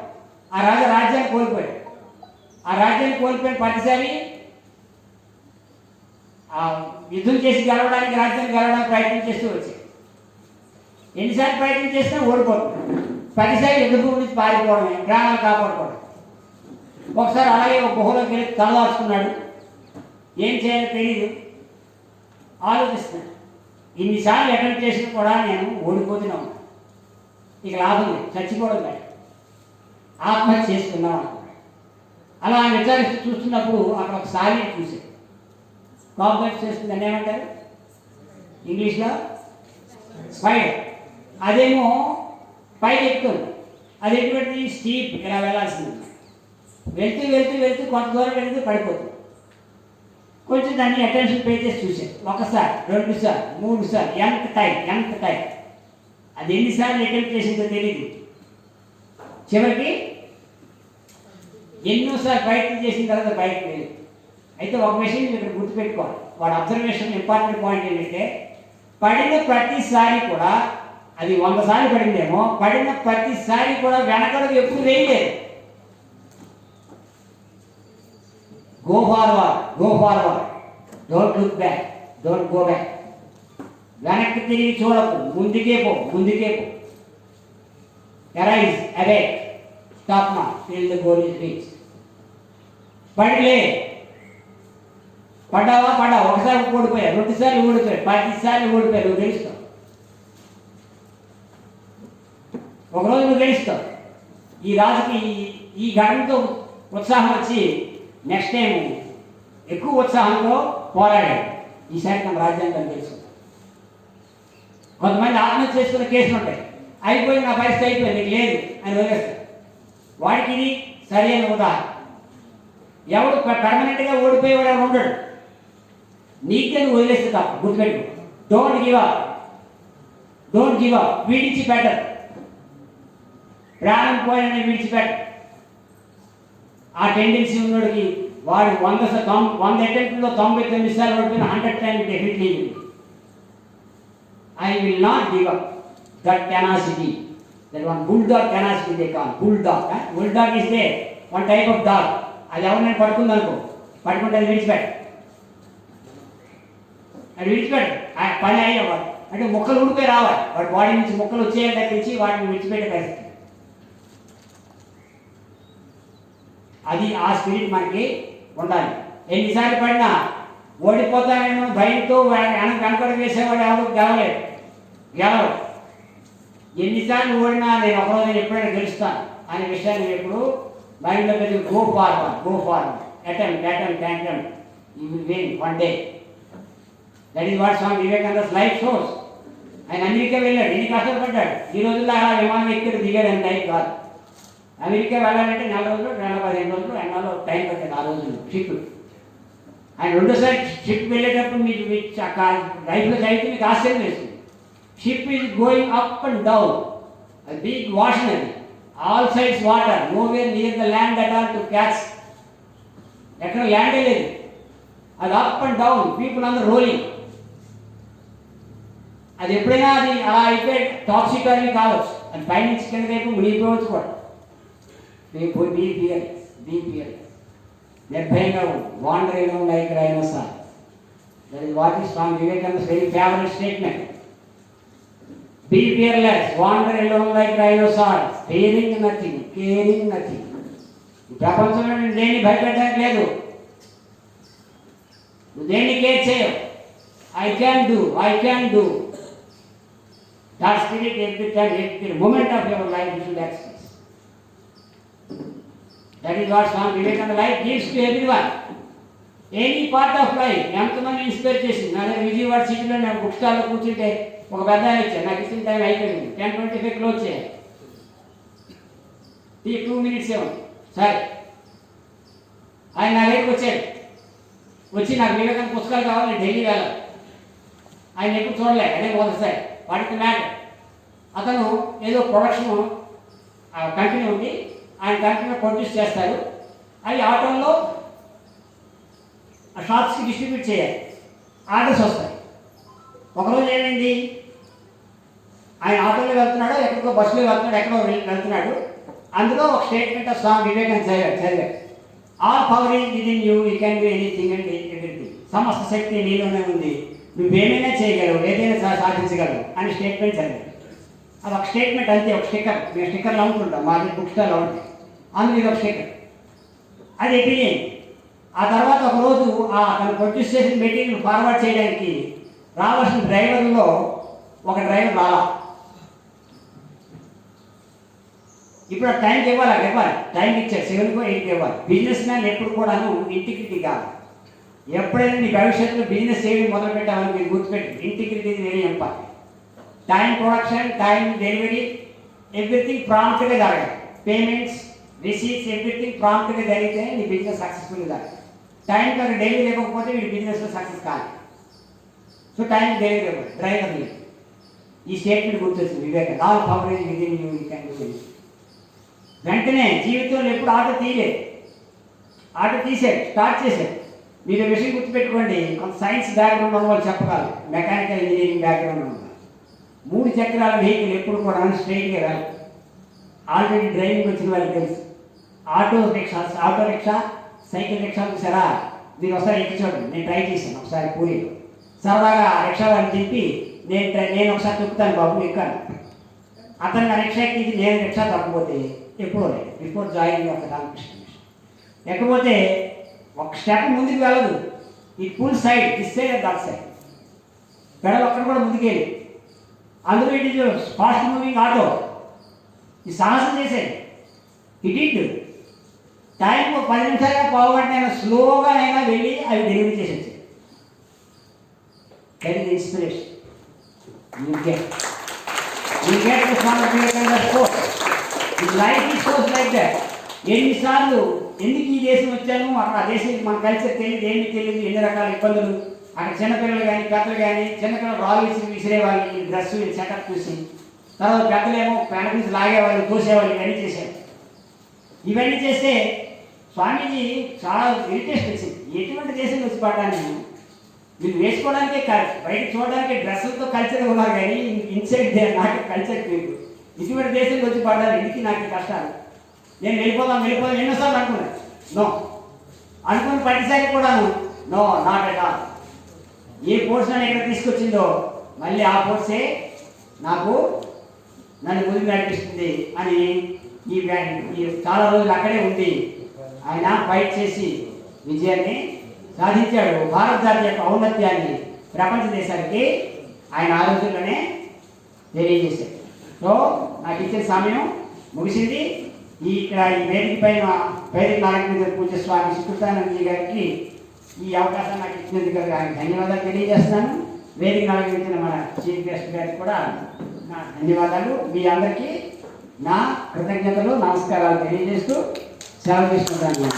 ఆ రాజా రాజ్యాన్ని కోల్పోయాడు. ఆ రాజ్యాన్ని కోల్పోయిన ప్రతిసారి ఆ యుద్ధం చేసి రాజ్యాన్ని గెలవడానికి ప్రయత్నం చేస్తూ వచ్చాయి. ఎన్నిసార్లు ప్రయత్నం చేసినా ఓడిపోతుంది. ప్రతిసారి యుద్ధ భూమి నుంచి పారిపోవడమే, ప్రాణాలు కాపాడుకోవడం. ఒకసారి అలాగే ఒక గుహలోకి వెళ్ళి తలదాచుకున్నాడు. ఏం చేయాలో తెలియదు, ఆలోచిస్తున్నాడు. ఇన్నిసార్లు అటెంప్ట్ చేసినా కూడా నేను ఓడిపోతూనే ఉన్నాను, ఇక లాభం లేదు, చచ్చిపోవడం కాదు, ఆత్మహత్య చేసుకున్నాం అనుకున్నాడు. అలా ఆయన విచారిస్తూ చూస్తున్నప్పుడు అక్కడ ఒక సాలిని చూశాడు. కాంప్లెక్స్ చేస్తుంది అని ఏమంటారు ఇంగ్లీష్లో? స్పైడర్. అదేమో పైకి ఎక్కుతుంది, అది ఎటువంటి స్టీప్, ఇలా వెళ్ళాల్సింది. వెళ్తూ వెళ్తూ వెళ్తూ కొంత దూరం వెళ్తూ పడిపోతుంది. కొంచెం దాన్ని అటెన్షన్ పే చేసి చూశాడు. ఒకసారి, 2 సార్లు, 3 సార్లు, ఎంత టైం. అది ఎన్నిసార్లు అటెంప్ట్ చేసిందో తెలియదు. చివరికి ఎన్నోసార్లు ప్రయత్నం చేసిన తర్వాత బయటకు వెళ్ళి. అయితే ఒక విషయం ఇక్కడ గుర్తుపెట్టుకోవాలి, వాడు అబ్జర్వేషన్ ఇంపార్టెంట్ పాయింట్ ఏంటంటే, పడిన ప్రతిసారి కూడా, అది 100 సార్లు పడిందేమో, పడిన ప్రతిసారి కూడా వెనకడుగు ఎప్పుడు వేయలేదు. Go forward, don't look back, don't go back. వెనక్కి తిరిగి చూడకు, ముందుకే పో. Arise, awake, stop now till the goal is reach. పడ్డావా, ఒకసారి ఓడిపోయా, 2 సార్లు ఓడిపోయా, 10 సార్లు ఓడిపోయా, నువ్వు గెలుస్తావు. ఒకరోజు నువ్వు గెలుస్తావు. ఈ రాజుకి ఈ ఘటనతో ఉత్సాహం వచ్చి నెక్స్ట్ టైం ఎక్కువ ఉత్సాహంతో పోరాడాడు. ఈసారి తన రాజ్యాంగం తెలుసుకుంటాం. కొంతమంది ఆత్మహత్య చేసుకున్న కేసులు ఉంటాయి, అయిపోయింది, నా పరిస్థితి అయిపోయింది, నీకు లేదు అని వదిలేస్తాడు. వాడికి ఇది సరైన ఉదాహరణ. ఎవడు పర్మనెంట్గా ఓడిపోయేవాడు ఎవరు ఉండడు. నీకే నువ్వు వదిలేస్తే తప్ప, గుర్తుపెట్టుకో. డోంట్ గివ్ అప్, విడిచిపెట్టరు. ప్రాణం పోయిన విడిచిపెట్ట. ఆ టెండెన్సీ ఉన్నోడికి వాడు 100 అటెంప్ట్లో 99 సార్లు ఓడిపోయిన 100 time definitely. I will not give up that tenacity. That one bulldog tenacity they call. Bulldog is there, one type of dog. అది ఎవరినైనా పడుకుంటే అది విడిచిపెట్ట. పని అయ్యేవాడు అంటే మొక్కలు ఊడిపోయి రావాలి, వాడి బాడీ నుంచి మొక్కలు వచ్చేయాలి తగ్గించి వాటిని విడిచిపెట్టే పరిస్థితి. అది ఆ స్పిరిట్ మనకి ఉండాలి. ఎన్నిసార్లు పడినా ఓడిపోతానేమో భయంతో వెనకడు వేసేవాడు ఎవరు గెలవడు. ఎన్నిసార్లు ఓడినా నేను ఒకరోజు ఎప్పుడైనా గెలుస్తాను అనే విషయాన్ని ఎప్పుడు మైండ్లో పెట్టి go forward attempt you will win one day. That is what Swami Vivekananda's life shows. ఆయన అమెరికా వెళ్ళాడు, ఎన్ని కష్టపడ్డాడు. ఈ రోజుల్లో అలా విమానం ఎక్కడ దిగాడు అని లైఫ్ కాదు. అమెరికా వెళ్ళాలంటే 4 రోజులు 15 రోజులు ఎన్నాలో టైం పట్టింది ఆ రోజుల్లో షిప్. ఆయన రెండోసారి షిప్ వెళ్ళేటప్పుడు మీకు లైఫ్లో చదివితే మీకు ఆశ్చర్యం వేస్తుంది. Ship is going up and down, అది బిగ్ వాషన్, అది all sides water, nowhere near the land at all to catch. ఎక్కడ ల్యాండే లేదు, అది అప్ అండ్ డౌన్, పీపుల్ అందరూ రోలింగ్. అది ఎప్పుడైనా అది అలా అయిపోయి టాక్సీ టర్నీ కావచ్చు, అది పైనుంచి కింద వైపు మునిగిపోవచ్చు కూడా. బీ ఫియర్లెస్, నిర్భయంగా wander along like rhinoceros. That is what is Swami Vivekananda's very favourite statement. Be fearless, wander alone like rhinoceros, fearing nothing, caring nothing. ఈ ప్రపంచంలో నేను దేన్ని భయపెట్టడానికి లేదు, నువ్వు దేన్ని కేర్ చేయవు. I can do that spirit every time, every moment of your life you should express. That is what Swami Vivekananda life gives to everyone, any part of life. ఎంతమంది ఇన్స్పైర్ చేసింది. నా దగ్గర విజయవాడ సిటీలో నేను బుక్ స్టాల్లో కూర్చుంటే ఒక పెద్ద ఆయన వచ్చారు, నాకు ఇచ్చిన టైం అయిపోయింది, 10:25 వచ్చాయి, 2 minutes ఏమో. సరే ఆయన నా దగ్గరికి వచ్చాడు, వచ్చి నాకు వివేకానంద పుస్తకాలు కావాలి, ఢిల్లీ వెళ్ళాలి. ఆయన ఎప్పుడు చూడలే, అదే మొదటిసారి. వాటికి మ్యాటర్ అతను ఏదో ప్రొడక్షన్ కంపెనీ ఉంది, ఆయన కంపెనీలో ప్రొడ్యూస్ చేస్తారు. అవి ఆటోల్లో షాప్స్కి డిస్ట్రిబ్యూట్ చేయాలి, ఆర్డర్స్ వస్తాయి. ఒకరోజు ఏమైంది, ఆయన ఆటోలో వెళ్తున్నాడు, ఎక్కడికో బస్సులో వెళ్తున్నాడు, ఎక్కడో వెళ్తున్నాడు. అందులో ఒక స్టేట్మెంట్ ఆఫ్ స్వామి వివేకానంద చదివాడు. All power is within you, you can do anything and everything. సమస్త శక్తి నీలోనే ఉంది, నువ్వేమైనా చేయగలవు, ఏదైనా సాధించగలవు అని స్టేట్మెంట్ చదివాడు. అది ఒక స్టేట్మెంట్ అంతే, ఒక స్టిక్కర్. మేము స్టిక్కర్లు అమ్ముకుంటాం, మాది బుక్ స్టాల్లో ఉంటాయి, అందులో ఇది ఒక స్టిక్కర్. అది ఎపినియన్. ఆ తర్వాత ఒకరోజు తను ప్రొడ్యూస్ చేసిన మెటీరియల్ ఫార్వర్డ్ చేయడానికి రావాల్సిన డ్రైవర్లో ఒక డ్రైవర్ రాలా. ఇప్పుడు ఆ టైంకి ఇవ్వాలి, టైం ఇచ్చారు, 7కో 8కో ఇవ్వాలి. బిజినెస్ మ్యాన్ ఎప్పుడు కూడాను ఇంటిగ్రిటీ కాదు. ఎప్పుడైనా నీ భవిష్యత్తులో బిజినెస్ చేయడం మొదలు పెట్టామని మీరు గుర్తుపెట్టి, integrity very important. Time production, time delivery, everything ప్రాంప్ట్గా జరగాలి. పేమెంట్స్, రిసీట్స్, ఎవ్రీథింగ్ ప్రాంప్ట్గా జరిగితే నీ బిజినెస్ సక్సెస్ఫుల్గా జరగాలి. టైం కనుక డెలివరీ ఇవ్వకపోతే వీడి బిజినెస్లో సక్సెస్ కాదు. సో టైం డెలివరీ ఇవ్వాలి, డ్రైవర్ లేదు. ఈ స్టేట్మెంట్ గుర్తొచ్చింది Vivekananda, all power is within you, you can do anything. వెంటనే జీవితంలో ఎప్పుడు ఆటో తీయలేదు, ఆటో తీసాడు, స్టార్ట్ చేశాడు. మీరు విషయం గుర్తుపెట్టుకోండి, కొంత సైన్స్ బ్యాక్గ్రౌండ్ ఉన్న వాళ్ళు చెప్పగలరు, మెకానికల్ ఇంజనీరింగ్ బ్యాక్గ్రౌండ్ ఉన్న 3 చక్రాల వెహికల్ ఎప్పుడు కూడా స్ట్రైట్గా రాదు. ఆల్రెడీ డ్రైవింగ్ వచ్చిన వాళ్ళకి తెలుసు. ఆటో రిక్షా, సైకిల్ రిక్షా చూసారా, మీరు ఒకసారి ఎక్కి చూడండి. నేను ట్రై చేశాను ఒకసారి పూరిలో, సరదాగా రిక్షా వాళ్ళని తిప్పి నేను ఒకసారి తొక్కుతాను బాబు ఎక్కాను. అతను నా రిక్షా ఎక్కి నేను రిక్షా తప్పకపోతే ఎప్పుడో లేదు, before joining of the Ramakrishna Mission. లేకపోతే ఒక స్టెప్ ముందుకు వెళ్ళదు, ఈ full side, this side and that side, పెడలు ఒక్కడ కూడా ముందుకెళ్ళి. అందులో it is fast moving auto. ఈ సాహసం చేసేది ఇట్ టైం 10 నిమిషాలుగా పావుగంటైనా స్లోగానైనా వెళ్ళి అవి డెలివరీ చేసేది. That is inspiration. You get the Swami Vivekananda quote. His life is so like that. ఎన్నిసార్లు ఎందుకు ఈ దేశం వచ్చాను, అక్కడ ఆ దేశం మన కల్చర్ తెలియదు, ఏమి తెలియదు, ఎన్ని రకాల ఇబ్బందులు. అక్కడ చిన్నపిల్లలు కానీ పెద్దలు కానీ, చిన్నపిల్లలు రాళ్ళు విసిరేవాళ్ళు, ఈ డ్రెస్ సెటప్ చూసి, తర్వాత పెద్దలేమో ప్యాంట్ లాగేవాళ్ళు, తోసేవాళ్ళు, ఇవన్నీ చేశారు. ఇవన్నీ చేస్తే స్వామీజీ చాలా ఇరిటేషన్ వచ్చింది. ఎటువంటి దేశం వచ్చి పడ్డాను నేను, వీళ్ళు వేసుకోవడానికే బయట చూడడానికి డ్రెస్సులతో కల్చర్ ఉన్నారు కానీ ఇన్సైడ్ నాకు కల్చర్ లేదు. ఇటువంటి దేశంలో వచ్చి పడ్డాను, ఇంటికి నాకు కష్టాలు, నేను వెళ్ళిపోదాం ఎన్నోసార్లు అనుకున్నాను. నో అనుకుని ప్రతిసారి కూడాను నో, నాట్ ఎట్ ఆల్. ఏ పోర్షన్ ఎక్కడ తీసుకొచ్చిందో మళ్ళీ ఆ ఫోర్సే నాకు నన్ను ముందుకు నడిపిస్తుంది అని ఈ చాలా రోజులు అక్కడే ఉండి ఆయన ఫైట్ చేసి విజయాన్ని సాధించాడు. భారత జాతి యొక్క ఔన్నత్యాన్ని ప్రపంచ దేశానికి ఆయన ఆ రోజుల్లోనే తెలియజేశాడు. సో నాకు ఇచ్చిన సమయం ముగిసింది. ఇక్కడ ఈ వేదిక పైన వేదిక నారాయణ పూజ స్వామి శ్రీకృష్ణానందజీ గారికి ఈ అవకాశం నాకు ఇచ్చినందుకు ఆయనకు ధన్యవాదాలు తెలియజేస్తున్నాను. వేదిక నారాయణ మన చీఫ్ గెస్ట్ గారికి కూడా నా ధన్యవాదాలు. మీ అందరికీ నా కృతజ్ఞతలు నమస్కారాలు తెలియజేస్తూ సెలవు తీసుకుంటాను.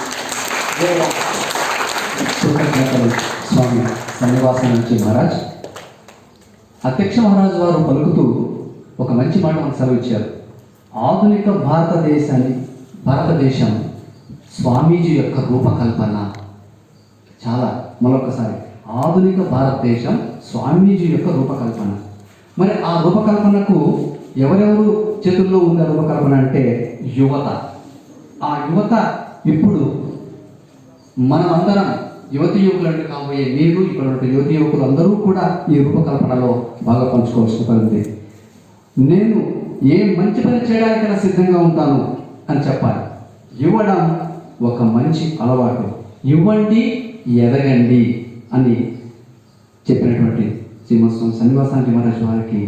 కృతజ్ఞతలు స్వామి శ్రీనివాసానందజీ మహారాజ్. అధ్యక్ష మహారాజు వారు పలుకుతూ ఒక మంచి మాట మనకు సెలవిచ్చారు. ఆధునిక భారతదేశం స్వామీజీ యొక్క రూపకల్పన. చాలా మరొకసారి, ఆధునిక భారతదేశం స్వామీజీ యొక్క రూపకల్పన. మరి ఆ రూపకల్పనకు ఎవరెవరు చేతుల్లో ఉన్న రూపకల్పన అంటే యువత. ఆ యువత ఇప్పుడు మనమందరం యువతి యువకులను కాబోయే మీరు ఇక్కడ యువతి యువకులు అందరూ కూడా ఈ రూపకల్పనలో బాగా పంచుకోవాల్సిన పడింది. నేను ఏ మంచి పని చేయడానికైనా సిద్ధంగా ఉంటాను అని చెప్పాలి. ఇవ్వడం ఒక మంచి అలవాటు. ఇవ్వండి, ఎదగండి అని చెప్పినటువంటి శ్రీమత్స్వామి శ్రీనివాసానందజీ మహారాజ్ వారికి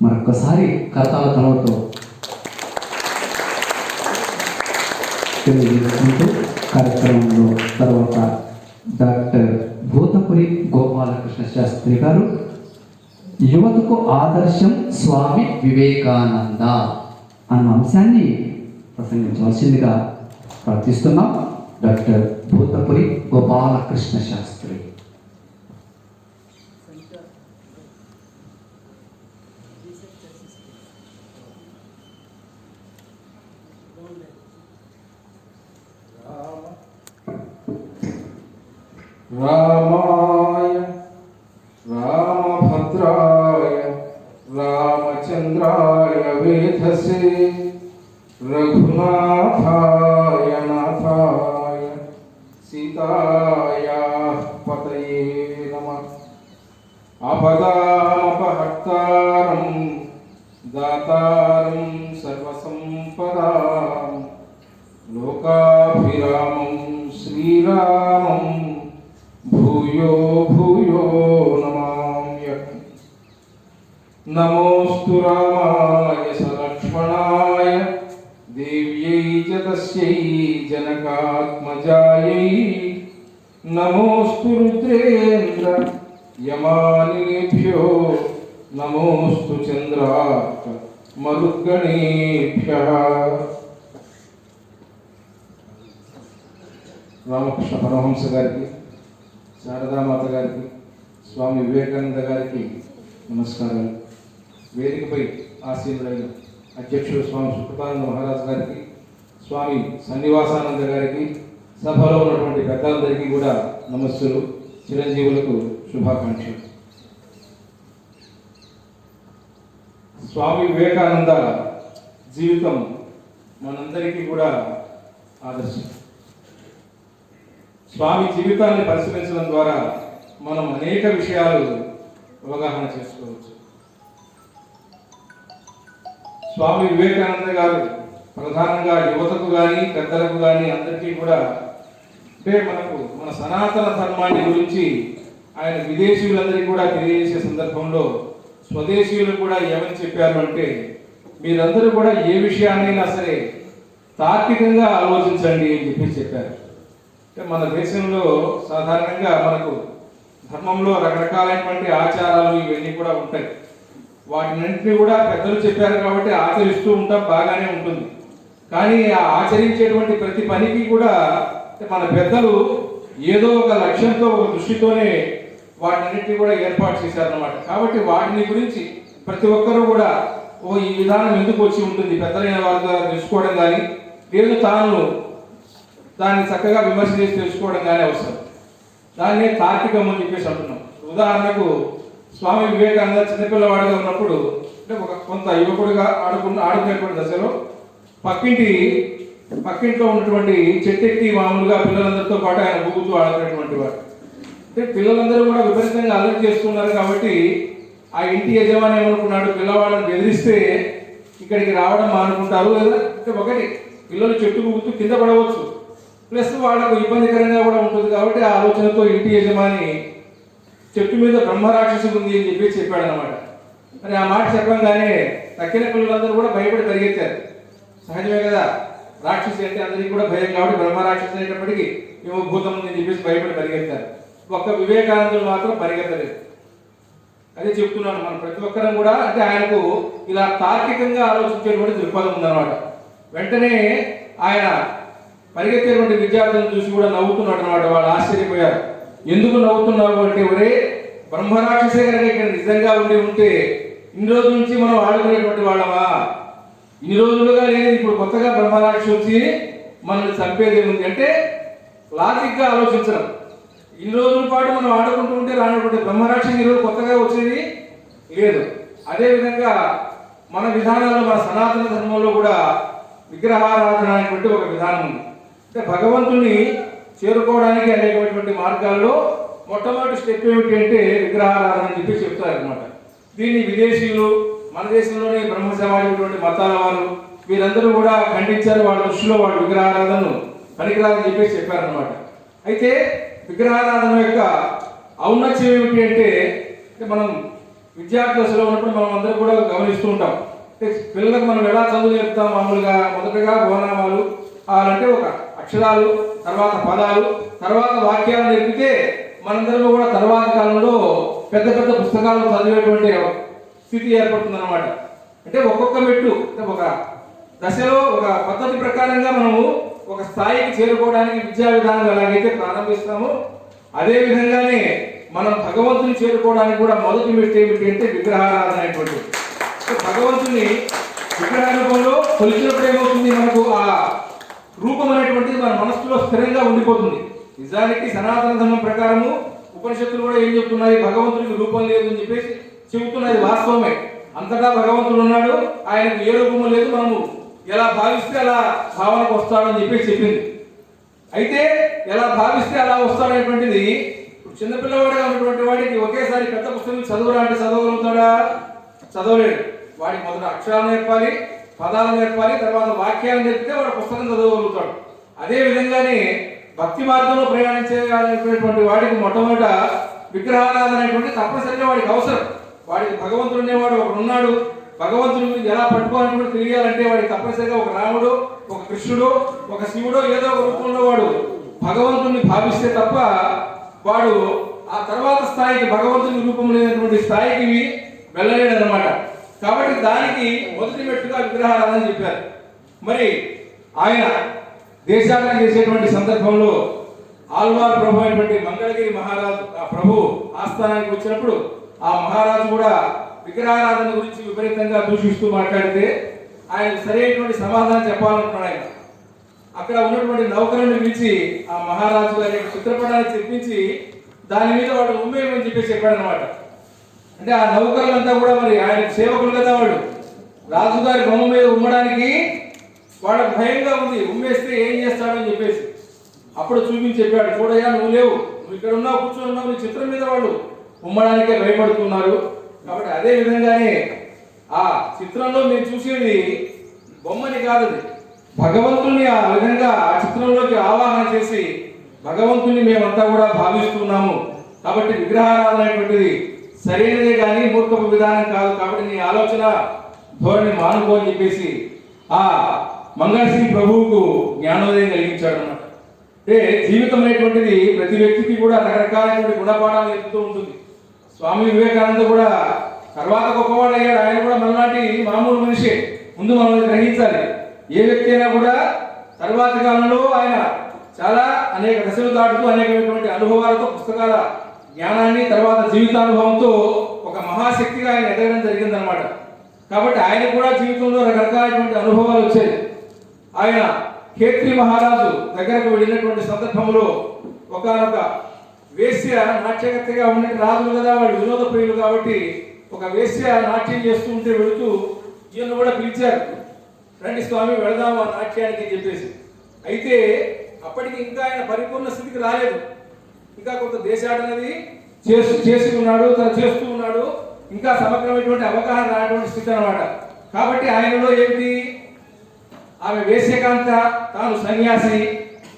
మరొకసారి కర్తాల తలవతో తెలియజేసుకుంటూ కార్యక్రమంలో తర్వాత డాక్టర్ భూతపురి గోపాలకృష్ణ శాస్త్రి గారు యువతకు ఆదర్శం స్వామి వివేకానంద అన్న అంశాన్ని ప్రసంగించవలసిందిగా ప్రార్థిస్తున్నాం. డాక్టర్ భూతపురి గోపాలకృష్ణ శాస్త్రి. రామాయ రామభద్రాయ రామచంద్రాయ వేధసే రఘునాథాయ నాథాయ సీతాయ పతయే నమః. ఆపదామపహర్తారం దాతారం సర్వసంపదాం లోకాభిరామం శ్రీరామం భూయో భూయో నమామ్యహం. నమోస్తు రామాయ సలక్ష్మణాయ దేవ్యై చ తస్యై జనకాత్మజాయై. నమోస్తు రుద్రేంద్ర యమానిభ్యో నమోస్తు చంద్రార్క మరుద్గణేభ్యః. రామకృష్ణ పరమహంస గారికి, శారదామాత గారికి, స్వామి వివేకానంద గారికి నమస్కారాలు. వేదికపై ఆసీనులైన అధ్యక్షుడు స్వామి సుకృతానంద మహారాజ్ గారికి, స్వామి శ్రీనివాసానంద గారికి, సభలో ఉన్నటువంటి పెద్దలందరికీ కూడా నమస్సులు, చిరంజీవులకు శుభాకాంక్షలు. స్వామి వివేకానంద జీవితం మనందరికీ కూడా ఆదర్శం. స్వామి జీవితాన్ని పరిశీలించడం ద్వారా మనం అనేక విషయాలు అవగాహన చేసుకోవచ్చు. స్వామి వివేకానంద గారు ప్రధానంగా యువతకు కానీ పెద్దలకు కానీ అందరికీ కూడా అంటే మన సనాతన ధర్మాన్ని గురించి ఆయన విదేశీయులందరికీ కూడా తెలియజేసే సందర్భంలో స్వదేశీయులు కూడా ఏమని చెప్పారు అంటే, మీరందరూ కూడా ఏ విషయాన్నైనా సరే తార్కికంగా ఆలోచించండి అని చెప్పారు. మన దేశంలో సాధారణంగా మనకు ధర్మంలో రకరకాలైనటువంటి ఆచారాలు ఇవన్నీ కూడా ఉంటాయి. వాటినంటినీ కూడా పెద్దలు చెప్పారు కాబట్టి ఆచరిస్తూ ఉంటాం, బాగానే ఉంటుంది. కానీ ఆ ఆచరించేటువంటి ప్రతి పనికి కూడా మన పెద్దలు ఏదో ఒక లక్ష్యంతో, ఒక దృష్టితోనే వాటినన్నింటినీ కూడా ఏర్పాటు చేశారన్నమాట. కాబట్టి వాటిని గురించి ప్రతి ఒక్కరూ కూడా ఈ విధానం ఎందుకు వచ్చి ఉంటుంది పెద్దలైన వారి ద్వారా తెలుసుకోవడం కానీ, లేదు తాను దాన్ని చక్కగా విమర్శ చేసి తెలుసుకోవడం కానీ అవసరం. దాన్నే తార్కికం అని చెప్పేసి అంటున్నాం. ఉదాహరణకు స్వామి వివేకానంద చిన్నపిల్లవాడిగా ఉన్నప్పుడు, అంటే కొంత యువకుడిగా ఆడుకునేటువంటి దశలో పక్కింట్లో ఉన్నటువంటి చెట్టెక్కి మామూలుగా పిల్లలందరితో పాటు ఆయన ఊగుతూ ఆడుకునేటువంటి వాడు. అంటే పిల్లలందరూ కూడా విపరీతంగా అల్లరి చేస్తున్నారు కాబట్టి ఆ ఇంటి యజమాని ఏమనుకున్నాడు, పిల్లవాళ్ళని బెదిరిస్తే ఇక్కడికి రావడం మానుకుంటారు, లేదా అంటే ఒకటి పిల్లలు చెట్టు గుర్తు కింద పడవచ్చు, ప్లస్ వాళ్ళకు ఇబ్బందికరంగా కూడా ఉంటుంది కాబట్టి ఆ ఆలోచనతో ఇంటి యజమాని చెట్టు మీద బ్రహ్మరాక్షసి ఉంది అని చెప్పాడు అనమాట. మరి ఆ మాట చెప్పంగానే తక్కిన పిల్లలందరూ కూడా భయపడి పరిగెత్తారు. సహజమే కదా, రాక్షసి అంటే అందరికీ కూడా భయం కాబట్టి బ్రహ్మరాక్షసి అనేటప్పటికీ ఏమో భూతం ఉంది అని చెప్పేసి భయపడి పరిగెత్తారు. ఒక్క వివేకానందుడు మాత్రం పరిగెత్తలేదు. అదే చెప్తున్నాను, మనం ప్రతి ఒక్కరం కూడా అంటే ఆయనకు ఇలా తార్కికంగా ఆలోచించేటువంటి దృక్పథం ఉందన్నమాట. వెంటనే ఆయన పరిగెత్తేటువంటి విద్యార్థులను చూసి కూడా నవ్వుతున్నాడు అనమాట. వాళ్ళు ఆశ్చర్యపోయారు. ఎందుకు నవ్వుతున్నావు అంటే, ఒరే బ్రహ్మరాక్షసే కనుక ఇక్కడ నిజంగా ఉంటే ఇన్ని రోజుల నుంచి మనం ఆడుకునేటువంటి వాళ్ళమా, ఇన్ని రోజులుగా లేదు, ఇప్పుడు కొత్తగా బ్రహ్మరాక్షసి వచ్చి మనల్ని చంపేది ఉంది అంటే లాజిక్గా ఆలోచించడం. ఇన్ని రోజుల పాటు మనం ఆడుకుంటూ ఉంటే రానటువంటి బ్రహ్మరాక్షసి ఈరోజు కొత్తగా వచ్చేది లేదు. అదేవిధంగా మన విధానాల్లో, మన సనాతన ధర్మంలో కూడా విగ్రహారాధన అనేటువంటి ఒక విధానం ఉంది. అంటే భగవంతుని చేరుకోవడానికి అనేకమైనటువంటి మార్గాల్లో మొట్టమొదటి స్టెప్ ఏమిటి అంటే విగ్రహారాధన అని చెప్పి చెప్తారు అనమాట. దీన్ని విదేశీయులు, మన దేశంలోనే బ్రహ్మ సమాజమైనటువంటి మతాల వారు వీరందరూ కూడా ఖండించారు. వాళ్ళ దృష్టిలో వాళ్ళు విగ్రహారాధనను పనికిరాదని చెప్పేసి చెప్పారనమాట. అయితే విగ్రహారాధన యొక్క ఔన్నత్యం ఏమిటి అంటే మనం విద్యార్థి దశలో ఉన్నప్పుడు మనం అందరూ కూడా గమనిస్తూ ఉంటాం. అంటే పిల్లలకు మనం ఎలా చదువు నేర్పుతాం, మామూలుగా మొదటగా గోనామాలు అంటే ఒక అక్షరాలు, తర్వాత పదాలు, తర్వాత వాక్యాలు నేర్పితే మనందరం కూడా తర్వాత కాలంలో పెద్ద పెద్ద పుస్తకాలు చదివేటువంటి స్థితి ఏర్పడుతుంది అనమాట. అంటే ఒక్కొక్క మెట్టు అంటే ఒక దశలో ఒక పద్ధతి ప్రకారంగా మనము ఒక స్థాయికి చేరుకోవడానికి విద్యా విధానం ఎలాగైతే ప్రారంభిస్తామో అదే విధంగానే మనం భగవంతుని చేరుకోవడానికి కూడా మొదటి మెట్టు ఏమిటి అంటే విగ్రహారాధన అనేటువంటిది. భగవంతుని విగ్రహ రూపంలో కొలిచినప్పుడు ఏమవుతుంది, మనకు ఆ రూపం అనేటువంటిది మన మనస్సులో స్థిరంగా ఉండిపోతుంది. నిజానికి సనాతన ధర్మం ప్రకారము ఉపనిషత్తులు కూడా ఏం చెప్తున్నాయి, భగవంతుడికి రూపం లేదు అని చెప్పేసి చెబుతున్నది వాస్తవమే. అంతటా భగవంతుడు ఉన్నాడు, ఆయనకు ఏ రూపము లేదు, మనము ఎలా భావిస్తే అలా భావనకు వస్తాడని చెప్పేసి చెప్పింది. అయితే ఎలా భావిస్తే అలా వస్తాడనేటువంటిది చిన్నపిల్లవాడిగా ఉన్నటువంటి వాడికి ఒకేసారి పెద్ద పుస్తకం చదువురా అంటే చదవగలుగుతాడా? చదవలేడు. వాడికి మొదట అక్షరాలు నేర్పాలి, పదాలు నేర్పాలి, తర్వాత వాక్యాలు నేర్పితే వాడు పుస్తకం చదవగలుగుతాడు. అదే విధంగానే భక్తి మార్గంలో ప్రయాణించేటువంటి వాడికి మొట్టమొదట విగ్రహారాధన అనేటువంటి తప్పనిసరిగా వాడికి అవసరం. వాడికి భగవంతుడు అనేవాడు ఒకడు ఉన్నాడు, భగవంతుడి గురించి ఎలా పట్టుకోవాలని కూడా తెలియాలంటే వాడికి తప్పనిసరిగా ఒక రాముడు, ఒక కృష్ణుడు, ఒక శివుడు ఏదో ఒక రూపంలో వాడు భగవంతుడిని భావిస్తే తప్ప వాడు ఆ తర్వాత స్థాయికి, భగవంతుని రూపం లేనటువంటి స్థాయికి వెళ్ళలేడు అనమాట. కాబట్టి దానికి మొదటి మెట్టుగా విగ్రహారాధన చెప్పారు. మరి ఆయన దేశాటన చేసేటువంటి సందర్భంలో ఆల్వార్ ప్రభు అయినటువంటి మంగళగిరి మహారాజు ఆ ప్రభు ఆస్థానానికి వచ్చినప్పుడు ఆ మహారాజు కూడా విగ్రహారాధన గురించి విపరీతంగా దూషిస్తూ మాట్లాడితే ఆయన సరైనటువంటి సమాధానం చెప్పాలనుకున్నాడు. ఆయన అక్కడ ఉన్నటువంటి నౌకరుని పిలిచి ఆ మహారాజు గారి యొక్క చిత్రపటాన్ని తెప్పించి దాని మీద వాడు ఉమ్మేయమని చెప్పేసి చెప్పాడనమాట. అంటే ఆ నౌకరులంతా కూడా మరి ఆయన సేవకులు కదా, వాడు రాజుగారి బొమ్మ మీద ఉమ్మడానికి వాడికి భయంగా ఉంది, ఉమ్మేస్తే ఏం చేస్తాడని చెప్పేసి. అప్పుడు చూపించి చెప్పాడు, చూడయ్యా నువ్వు లేవు, నువ్వు ఇక్కడ ఉన్నావు, కూర్చొని ఉన్నావు, నీ చిత్రం మీద వాళ్ళు ఉమ్మడానికే భయపడుతున్నారు. కాబట్టి అదే విధంగానే ఆ చిత్రంలో మీరు చూసేది బొమ్మని కాదు, అది భగవంతుని ఆ విధంగా ఆ చిత్రంలోకి ఆవాహన చేసి భగవంతుని మేమంతా కూడా భావిస్తున్నాము. కాబట్టి విగ్రహారాధన అనేటువంటిది సరైనదే కానీ మూర్ఖపు విధానం కాదు. కాబట్టి నీ ఆలోచన ధోరణి మానుకో అని చెప్పేసి ఆ మంగళశ్రీ ప్రభువుకు జ్ఞానోదయం కలిగించాడు అన్నమాట. అంటే జీవితం అనేటువంటిది ప్రతి వ్యక్తికి కూడా రకరకాలైనటువంటి గుణపాఠాలు నేర్పుతూ ఉంటుంది. స్వామి వివేకానంద కూడా తర్వాత గొప్పవాడు అయ్యాడు. ఆయన కూడా మనలాంటి మామూలు మనిషే. ముందు మనం గ్రహించాలి, ఏ వ్యక్తి అయినా కూడా తర్వాతి కాలంలో ఆయన చాలా అనేక దశలు దాటుతూ అనేకమైనటువంటి అనుభవాలతో, పుస్తకాల జ్ఞానాన్ని, తర్వాత జీవితానుభవంతో ఒక మహాశక్తిగా ఆయన ఎదగడం జరిగిందనమాట. కాబట్టి ఆయన కూడా జీవితంలో రకరకాలైనటువంటి అనుభవాలు వచ్చాయి. ఆయన ఖేత్రి మహారాజు దగ్గరకు వెళ్ళినటువంటి సందర్భంలో ఒకనొక వేశ్య నాట్యకర్తగా ఉన్న రాజులు కదా, వాళ్ళు వినోద ప్రియులు కాబట్టి ఒక వేశ్య నాట్యం చేస్తూ ఉంటే వెళుతూ ఈయన కూడా పిలిచారు, రండి స్వామి వెళదాము ఆ నాట్యానికి అని చెప్పేసి. అయితే అప్పటికి ఇంకా ఆయన పరిపూర్ణ స్థితికి రాలేదు, ఇంకా కొంత దేశాటనది చేసి ఉన్నాడు, తను చేస్తూ ఉన్నాడు. ఇంకా సమగ్రమైనటువంటి అవగాహన రానటువంటి స్థితి అన్నమాట. కాబట్టి ఆయనలో ఏమిటి, ఆమె వేశ్యకాంత, తాను సన్యాసి,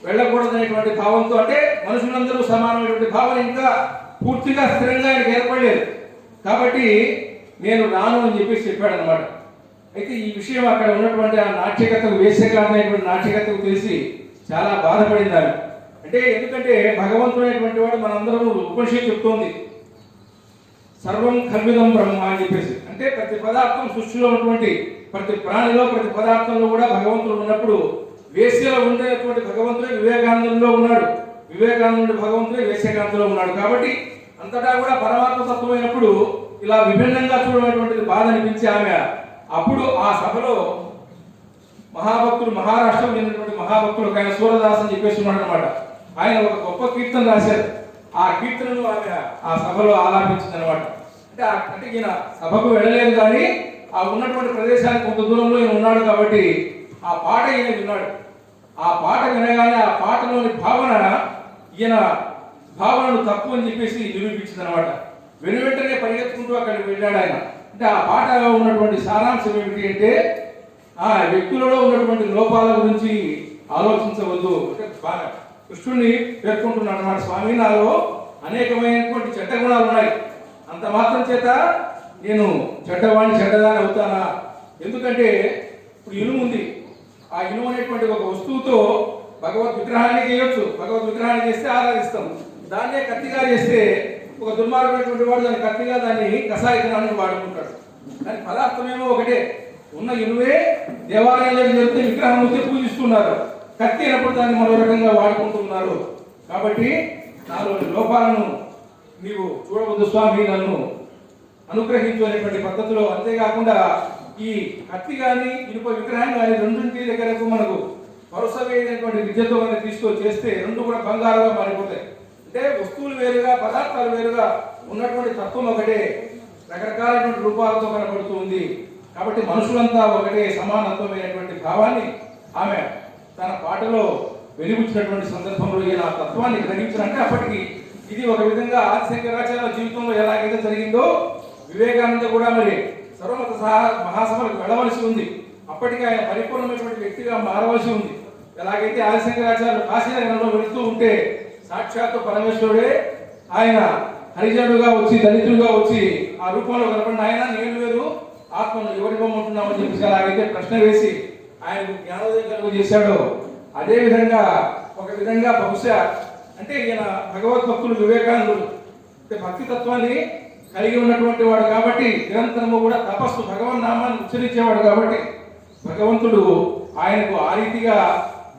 వెళ్ళకూడదనేటువంటి భావంతో, అంటే మనుషులందరూ సమానమైనటువంటి భావన ఇంకా పూర్తిగా స్థిరంగా ఆయనకు ఏర్పడలేదు. కాబట్టి నేను రాను అని చెప్పేసి చెప్పాడు అనమాట. అయితే ఈ విషయం అక్కడ ఉన్నటువంటి ఆ నాట్యకథకు, వేశ్యకాంత అనేటువంటి నాట్యకథకు తెలిసి చాలా బాధపడింది ఆమె. అంటే ఎందుకంటే భగవంతుడైనటువంటి వాడు మనందరం ఉపనిషత్తు చెప్తోంది సర్వం కల్విదం బ్రహ్మ అని చెప్పేసి. అంటే ప్రతి పదార్థం, సృష్టిలో ఉన్నటువంటి ప్రతి ప్రాణిలో, ప్రతి పదార్థంలో కూడా భగవంతుడు ఉన్నప్పుడు వేశ్యలో ఉండేటువంటి భగవంతుడే వివేకానందంలో ఉన్నాడు, వివేకానందుడి భగవంతుడే వేశ్యకాంతలో ఉన్నాడు. కాబట్టి అంతటా కూడా పరమాత్మ తత్వమైనప్పుడు ఇలా విభిన్నంగా చూడమైనటువంటిది బాధ అనిపించి ఆమె అప్పుడు ఆ సభలో మహాభక్తుడు, మహారాష్ట్రం చెందినటువంటి మహాభక్తుడు ఒక ఆయన సూరదాస్ అని చెప్పేసి ఉన్నాడు అనమాట. ఆయన ఒక గొప్ప కీర్తన రాశారు. ఆ కీర్తనను ఆమె ఆ సభలో ఆలాపించింది అనమాట. అంటే ఈయన సభకు వెళ్ళలేదు, కానీ ఆ ఉన్నటువంటి ప్రదేశానికి కొంత దూరంలో ఈయన ఉన్నాడు కాబట్టి ఆ పాట ఈయన విన్నాడు. ఆ పాట వినగానే ఆ పాటలోని భావన ఈయన భావనను తప్పు అని చెప్పేసి నిరూపించింది అనమాట. వెంటనే పరిగెత్తుకుంటూ అక్కడికి వెళ్ళాడు ఆయన. అంటే ఆ పాటలో ఉన్నటువంటి సారాంశం ఏమిటి అంటే, ఆ వ్యక్తులలో ఉన్నటువంటి లోపాల గురించి ఆలోచించవద్దు. అంటే కృష్ణుడిని పేర్కొంటున్నాడు అన్నమాట. స్వామి, నాలో అనేకమైనటువంటి చెడ్డ గుణాలు ఉన్నాయి, అంత మాత్రం చేత నేను చెడ్డవాణ్ణి, చెడ్డదాని అవుతానా? ఎందుకంటే ఇప్పుడు ఇనుము ఉంది, ఆ ఇనుము అనేటువంటి ఒక వస్తువుతో భగవద్ విగ్రహాన్ని చేయొచ్చు, భగవద్ విగ్రహాన్ని చేస్తే ఆరాధిస్తాం. దాన్నే కత్తిగా చేస్తే ఒక దుర్మార్గమైనటువంటి వాడు దాన్ని కత్తిగా, దాన్ని కషాయకరానికి వాడుకుంటాడు. దాని పదార్థమేమో ఒకటే, ఉన్న ఇనువే దేవాలయంలో జరిగితే విగ్రహం వచ్చి పూజిస్తున్నారు, కత్తి అయినప్పుడు దాన్ని మరో రకంగా వాడుకుంటున్నారు. కాబట్టి నాలో లోపాలను నీవు చూడవద్దు స్వామి, నన్ను అనుగ్రహించు అనేటువంటి పద్ధతిలో. అంతేకాకుండా ఈ కత్తి కానీ ఇనుప విగ్రహం కానీ రెండింటి దగ్గరకు మనకు వరుసమైనటువంటి విద్యతో మనం తీసుకొని చేస్తే రెండు కూడా బంగారుగా మారిపోతాయి. అంటే వస్తువులు వేరుగా, పదార్థాలు వేరుగా ఉన్నటువంటి తత్వం ఒకటే, రకరకాలైనటువంటి రూపాలతో కనబడుతూ ఉంది. కాబట్టి మనుషులంతా ఒకటే, సమానత్వమైనటువంటి భావాన్ని ఆమె తన పాటలో వెలిబుచ్చినటువంటి సందర్భంలో ఈయన ఆ తత్వాన్ని గ్రహించారంటే అప్పటికి ఇది ఒక విధంగా ఆదిశంకరాచార్య జీవితంలో ఎలాగైతే జరిగిందో వివేకానంద కూడా మరి సర్వమత మహాసభలకు వెళ్ళవలసి ఉంది. అప్పటికి ఆయన పరిపూర్ణమైనటువంటి వ్యక్తిగా మారవలసి ఉంది. ఎలాగైతే ఆదిశంకరాచార్యులు కాశీనగరంలో వెళుతూ ఉంటే సాక్షాత్తు పరమేశ్వరుడే ఆయన హరిజనుడుగా వచ్చి, దళితులుగా వచ్చి ఆ రూపంలో కనపడిన ఆయన నేను వేరు ఆత్మను ఎవరి బొమ్మంటున్నామని చెప్పేసి ఎలాగైతే ప్రశ్న వేసి ఆయనకు జ్ఞానోదయం కలుగు చేశాడో అదే విధంగా ఒక విధంగా బహుశా అంటే ఈయన భగవద్భక్తులు వివేకానందుడు అంటే భక్తి తత్వాన్ని కలిగి ఉన్నటువంటి వాడు కాబట్టి నిరంతరము కూడా తపస్సు, భగవన్ నామాన్ని ఉచ్చరించేవాడు కాబట్టి భగవంతుడు ఆయనకు ఆ రీతిగా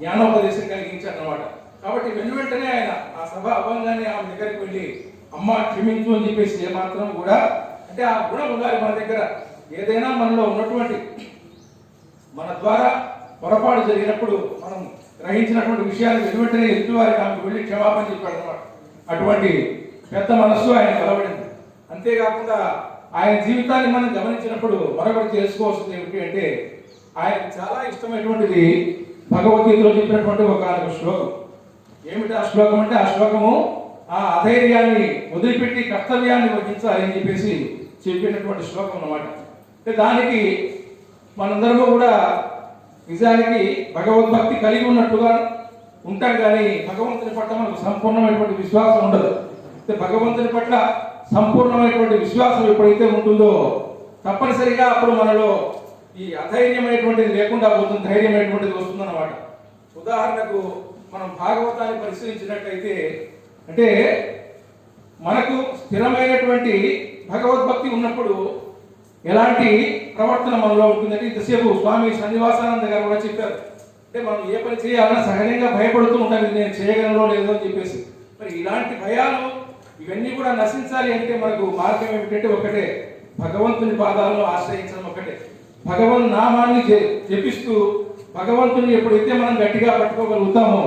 జ్ఞానోపదేశం కలిగించాడు అన్నమాట. కాబట్టి వెంటనే ఆయన ఆ సభ అవ్వంగానే ఆమె దగ్గరికి వెళ్ళి అమ్మ క్షమించు అని చెప్పేసి ఏమాత్రం కూడా అంటే ఆ గుణం ఉండాలి మన దగ్గర. ఏదైనా మనలో ఉన్నటువంటి మన ద్వారా పొరపాటు జరిగినప్పుడు మనం గ్రహించినటువంటి విషయాన్ని వెంటనే ఎదుటివారికి ఆమెకు వెళ్ళి క్షమాపణ చెప్పాడు అన్నమాట. అటువంటి పెద్ద మనస్సు ఆయన కలవడింది. అంతేకాకుండా ఆయన జీవితాన్ని మనం గమనించినప్పుడు మరొకటి తెలుసుకోవాల్సింది ఏమిటి అంటే ఆయనకు చాలా ఇష్టమైనటువంటిది భగవద్గీతలో చెప్పినటువంటి ఒక శ్లోకం. ఏమిటి ఆ శ్లోకం అంటే ఆ శ్లోకము ఆ అధైర్యాన్ని వదిలిపెట్టి కర్తవ్యాన్ని వహించాలి అని చెప్పేసి చెప్పినటువంటి శ్లోకం అన్నమాట. అంటే దానికి మనందరము కూడా నిజానికి భగవద్భక్తి కలిగి ఉన్నట్టుగా ఉంటాం, కానీ భగవంతుని పట్ల మనకు సంపూర్ణమైనటువంటి విశ్వాసం ఉండదు. అంటే భగవంతుని పట్ల సంపూర్ణమైనటువంటి విశ్వాసం ఎప్పుడైతే ఉంటుందో తప్పనిసరిగా అప్పుడు మనలో ఈ అధైర్యమైనటువంటిది లేకుండా పోతుంది, ధైర్యమైనటువంటిది వస్తుందన్నమాట. ఉదాహరణకు మనం భాగవతాన్ని పరిశీలించినట్లయితే అంటే మనకు స్థిరమైనటువంటి భగవద్భక్తి ఉన్నప్పుడు ఎలాంటి ప్రవర్తన మనలో ఉంటుందంటే ఇంతసేపు స్వామి శ్రీనివాసానంద గారు కూడా చెప్పారు. అంటే మనం ఏ పని చేయాలన్నా సహజంగా భయపడుతూ ఉంటాం, ఇది నేను చేయగలనో లేదో అని చెప్పేసి. మరి ఇలాంటి భయాలు ఇవన్నీ కూడా నశించాలి అంటే మనకు మార్గం ఏమిటంటే ఒకటే, భగవంతుని పాదాలను ఆశ్రయించడం ఒకటే. భగవన్ నామాన్ని జపిస్తూ భగవంతుని ఎప్పుడైతే మనం గట్టిగా పట్టుకోగలుగుతామో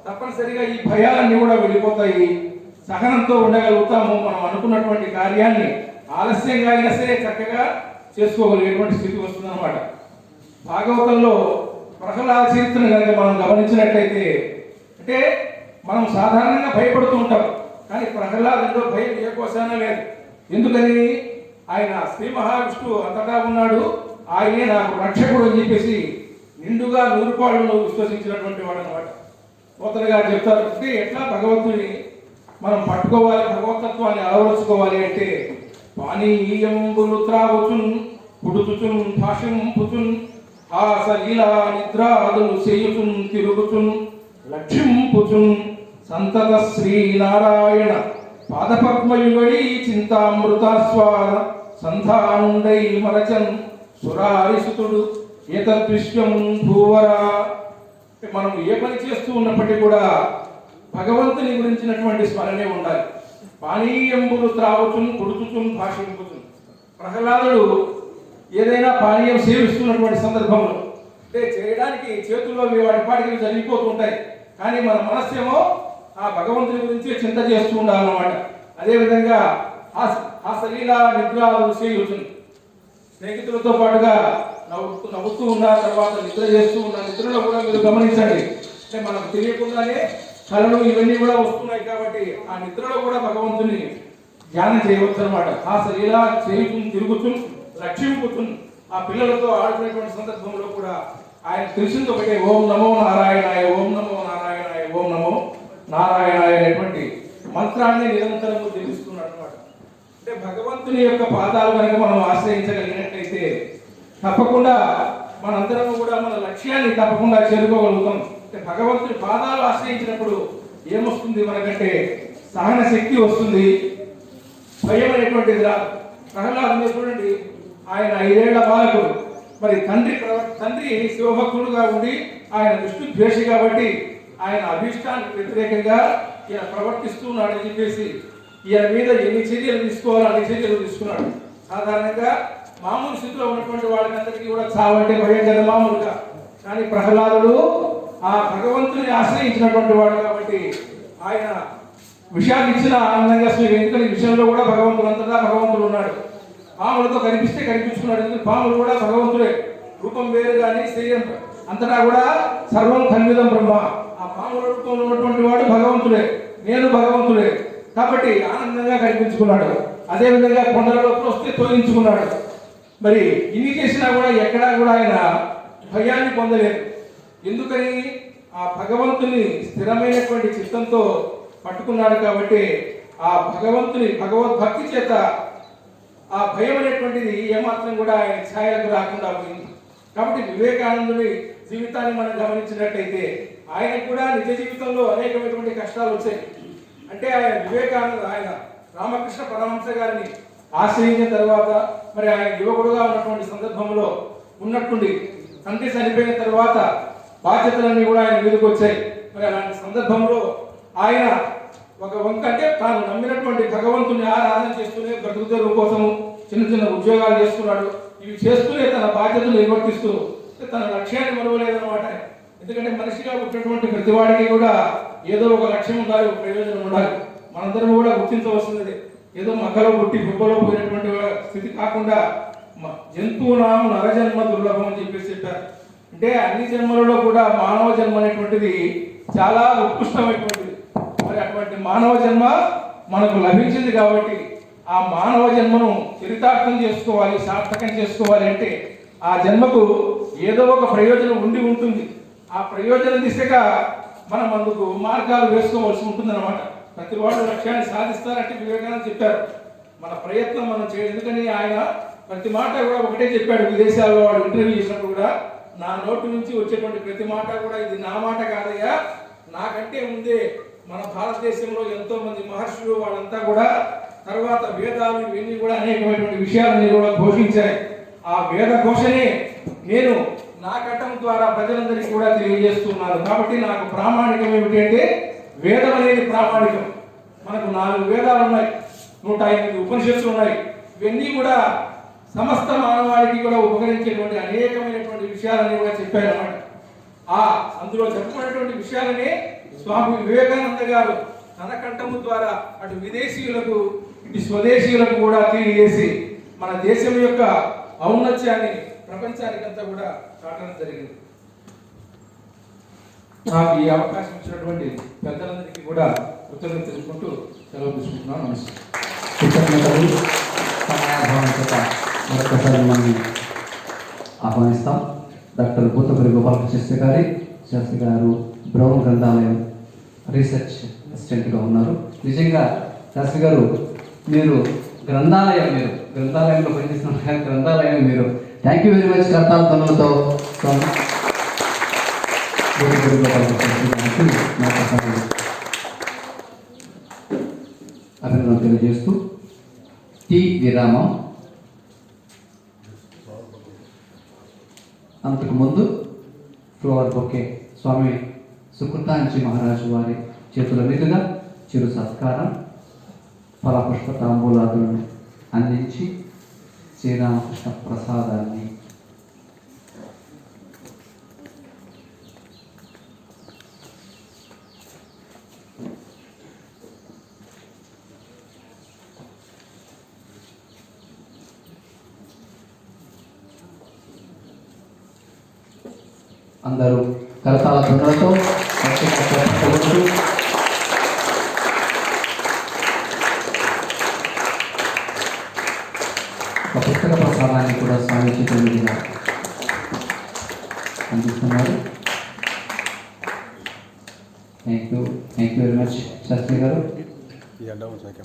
తప్పనిసరిగా ఈ భయాలన్నీ కూడా వెళ్ళిపోతాయి, సహనంతో ఉండగలుగుతాము. మనం అనుకున్నటువంటి కార్యాన్ని ఆలస్యంగా అయినా సరే చక్కగా చేసుకోగలిగేటువంటి స్థితి వస్తుందన్నమాట. భాగవతంలో ప్రహ్లాద చరిత్రను కనుక మనం గమనించినట్లయితే అంటే మనం సాధారణంగా భయపడుతూ ఉంటాం, కానీ ప్రహ్లాదంలో భయం ఏ కోసానా లేదు. ఎందుకని ఆయన శ్రీ మహావిష్ణువు అంతటా ఉన్నాడు, ఆయనే నాకు రక్షకుడు అని చెప్పేసి నిండుగా 100 పాళ్ళు విశ్వసించినటువంటి వాడు అనమాట. పోతన గారు చెప్తారు, అంటే ఎట్లా భగవంతుని మనం పట్టుకోవాలి, భగవతత్వాన్ని అలవరుచుకోవాలి అంటే పానీయంబులు త్రాగుచున్ పుడుచుచున్ భాషింపుచున్ హాసలీలా నిద్రాదులు చేయుచున్ తిరుగుచున్ లక్ష్మింపుచున్ సంతత శ్రీనారాయణ పాదపద్మయుగడి చింతామృతాస్వాద సంధానుండై మరచన్ సురారిసుతుడు ఏతద్విశ్వం భూవరా. మనం ఏ పని చేస్తూ ఉన్నప్పటికీ కూడా భగవంతుని గురించినటువంటి స్మరణే ఉండాలి. పానీయంబులు త్రాగుచున్ పుడుచుచున్ భాషింపుచున్. ప్రహ్లాదుడు ఏదైనా పానీయం సేవిస్తున్నటువంటి సందర్భంలో అంటే చేయడానికి చేతుల్లో వాటి పాటికి జరిగిపోతూ ఉంటాయి, కానీ మన మనస్సేమో ఆ భగవంతుని గురించి చింత చేస్తూ ఉండాలన్నమాట. అదేవిధంగా హాసలీలా నిద్రాలు చేయుచున్. స్నేహితులతో పాటుగా నవ్వుతూ ఉన్న తర్వాత నిద్ర చేస్తూ ఉన్న నిద్రలో కూడా మీరు గమనించండి, అంటే మనకు తెలియకుండానే కళలు ఇవన్నీ కూడా వస్తున్నాయి కాబట్టి ఆ నిద్రలో కూడా భగవంతుని ధ్యానం చేయవచ్చు అనమాట. హాసలీలా చేయుచున్ తిరుగుచున్ రక్షింపుచున్. ఆ పిల్లలతో ఆడుకునేటువంటి సందర్భంలో కూడా ఆయన తెలిసింది ఒకటే, ఓం నమో నారాయణాయ, ఓం నమో నారాయణాయ, ఓం నమో నారాయణాయ అనేటువంటి మంత్రాన్ని నిరంతరము తెలుస్తున్నాడు అనమాట. అంటే భగవంతుని యొక్క పాదాలు కనుక మనం ఆశ్రయించగలిగినట్లయితే తప్పకుండా మనందరం కూడా మన లక్ష్యాన్ని తప్పకుండా చేరుకోగలుగుతాం. అంటే భగవంతుని పాదాలు ఆశ్రయించినప్పుడు ఏమొస్తుంది మనకంటే సహన శక్తి వస్తుంది, భయం అనేటువంటిది రాదు. ప్రహ్లాదుని చూడండి, ఆయన 5 ఏళ్ల బాలకుడు, మరి తండ్రి శివభక్తుడుగా ఉండి ఆయన విష్ణు ద్వేషి కాబట్టి ఆయన అభిష్టానికి వ్యతిరేకంగా ఈయన ప్రవర్తిస్తూ ఉన్నాడని చెప్పేసి ఈయన మీద ఎన్ని చర్యలు తీసుకోవాలో అన్ని చర్యలు తీసుకున్నాడు. సాధారణంగా మామూలు స్థితిలో ఉన్నటువంటి వాళ్ళకందరికీ కూడా చావంటే భయం కదా మామూలుగా, కానీ ప్రహ్లాదుడు ఆ భగవంతుని ఆశ్రయించినటువంటి వాడు కాబట్టి ఆయన విషయాన్ని ఇచ్చిన ఆనందంగా ఎందుకని విషయంలో కూడా భగవంతుడు అంతటా భగవంతుడు ఉన్నాడు. పాములతో కనిపిస్తే కనిపించుకున్నాడు, ఎందుకంటే పాములు కూడా భగవంతుడే, రూపం వేరు కానీ శరీరం అంతటా కూడా సర్వం కన్విదం బ్రహ్మ. ఆ పాముల రూపంలో ఉన్నటువంటి వాడు భగవంతుడే, నేను భగవంతుడే కాబట్టి ఆనందంగా కనిపించుకున్నాడు. అదేవిధంగా కొండలలోకి వస్తే తొలగించుకున్నాడు. మరి ఇన్ని చేసినా కూడా ఎక్కడా కూడా ఆయన భయాన్ని పొందలేదు. ఎందుకని? ఆ భగవంతుని స్థిరమైనటువంటి చిత్తంతో పట్టుకున్నాడు కాబట్టి ఆ భగవంతుని భగవద్భక్తి చేత ఆ భయం అనేటువంటిది ఏమాత్రం కూడా ఆయన ఛాయలకు రాకుండా పోయింది. కాబట్టి వివేకానందుని జీవితాన్ని మనం గమనించినట్లయితే ఆయన కూడా నిజ జీవితంలో అనేకమైనటువంటి కష్టాలు వచ్చాయి. అంటే ఆయన రామకృష్ణ పరమహంస గారిని ఆశ్రయించిన తర్వాత మరి ఆయన యువకుడుగా ఉన్నటువంటి సందర్భంలో ఉన్నట్టుండి తండ్రి చనిపోయిన తర్వాత బాధ్యతలన్నీ కూడా ఆయన మీదకి వచ్చాయి. మరి అలాంటి సందర్భంలో ఆయన ఒక వంక అంటే తాను నమ్మినటువంటి భగవంతుని ఆరాధన చేస్తూనే బ్రతుకుతెరువు కోసము చిన్న చిన్న ఉద్యోగాలు చేస్తున్నాడు. ఇవి చేస్తూనే తన బాధ్యతలు నిర్వర్తిస్తూ తన లక్ష్యాన్ని మరవలేదన్నమాట. ఎందుకంటే మనిషిగా పుట్టినటువంటి ప్రతి వాడికి కూడా ఏదో ఒక లక్ష్యం ఉండాలి, ఒక ప్రయోజనం ఉండాలి. మనందరం కూడా గుర్తించవలసినది. ఏదో మక్కలో పుట్టి గుబ్బలో పోయినటువంటి స్థితి కాకుండా జంతువునాం నరజన్మ దుర్లభం అని చెప్పేసి చెప్పారు. అంటే అన్ని జన్మలలో కూడా మానవ జన్మ అనేటువంటిది చాలా ఉత్కృష్టమైనటువంటిది. మరి అటువంటి మానవ జన్మ మనకు లభించింది కాబట్టి ఆ మానవ జన్మను చరితార్థం చేసుకోవాలి, సార్థకం చేసుకోవాలి అంటే ఆ జన్మకు ఏదో ఒక ప్రయోజనం ఉండి ఉంటుంది. ఆ ప్రయోజనం దిశగా మనం అందుకు మార్గాలు వేసుకోవాల్సి ఉంటుందన్నమాట. ప్రతి వాళ్ళు లక్ష్యాన్ని సాధిస్తారంటే వివేకానంద చెప్పారు, మన ప్రయత్నం మనం చేయాలి. ఎందుకని ఆయన ప్రతి మాట కూడా ఒకటే చెప్పాడు. విదేశాల్లో వాడు ఇంటర్వ్యూ చేసినప్పుడు కూడా నా నోటి నుంచి వచ్చేటువంటి ప్రతి మాట కూడా ఇది నా మాట కాదయ్యా, నాకంటే ముందే మన భారతదేశంలో ఎంతో మంది మహర్షులు వాళ్ళంతా కూడా తర్వాత వేదాలు ఇవన్నీ కూడా అనేకమైనటువంటి విషయాలన్నీ కూడా ఘోషించాయి. ఆ వేద ఘోషనే నేను నా కట్టం ద్వారా ప్రజలందరికీ కూడా తెలియజేస్తున్నాను. కాబట్టి నాకు ప్రామాణికం ఏమిటి అంటే వేదం అనేది ప్రామాణికం. మనకు 4 వేదాలు ఉన్నాయి, 108 ఉపనిషత్తులు ఉన్నాయి. ఇవన్నీ కూడా సమస్త మానవాళికి కూడా ఉపకరించేటువంటి అనేకమైనటువంటి విషయాలని కూడా చెప్పారు అన్నమాట. అందులో చెప్పబడినటువంటి విషయాలనే స్వామి వివేకానంద గారు తన కంఠము ద్వారా అటు విదేశీయులకు ఇటు స్వదేశీయులకు కూడా తెలియజేసి మన దేశం యొక్క ఔన్నత్యాన్ని ప్రపంచానికంతా కూడా చాటడం జరిగింది. నాకు ఈ అవకాశం ఇచ్చినటువంటి పెద్దలందరికీ కూడా కృతజ్ఞతలు తెలుసుకుంటూ సెలవు తీసుకుంటున్నాను. నమస్కారం. సమయాభావం చేత మరొకసారి మనం ఆహ్వానిస్తాం. డాక్టర్ భూతపల్లి గోపాలకృష్ణ శాస్త్రి గారు బ్రౌన్ గ్రంథాలయం రీసెర్చ్ అసిస్టెంట్గా ఉన్నారు. నిజంగా శాస్త్రి గారు మీరు గ్రంథాలయంలో పనిచేస్తున్న గ్రంథాలయం మీరు. Thank you very much. కర్తాల ధ్వనులతో భూతపల్లి గోపాలకృష్ణ గారికి మరొకసారి అభినందన తెలియజేస్తూ టీ విరామం. అంతకుముందు ఫ్లవర్ బొకే స్వామి సుకృతాంజీ మహారాజు వారి చేతుల మీదుగా చిరు సత్కారం ఫలపుష్ప తాంబూలాదులను అందించి శ్రీరామకృష్ణ ప్రసాదాన్ని అందరూ కరతాళ ధ్వనులతో ఒక పుస్తక ప్రసాదాన్ని కూడా స్వామి చేతుల మీదుగా అందిస్తున్నారు. Thank you very much Shastri garu. ఈ అడ్డా వచ్చాక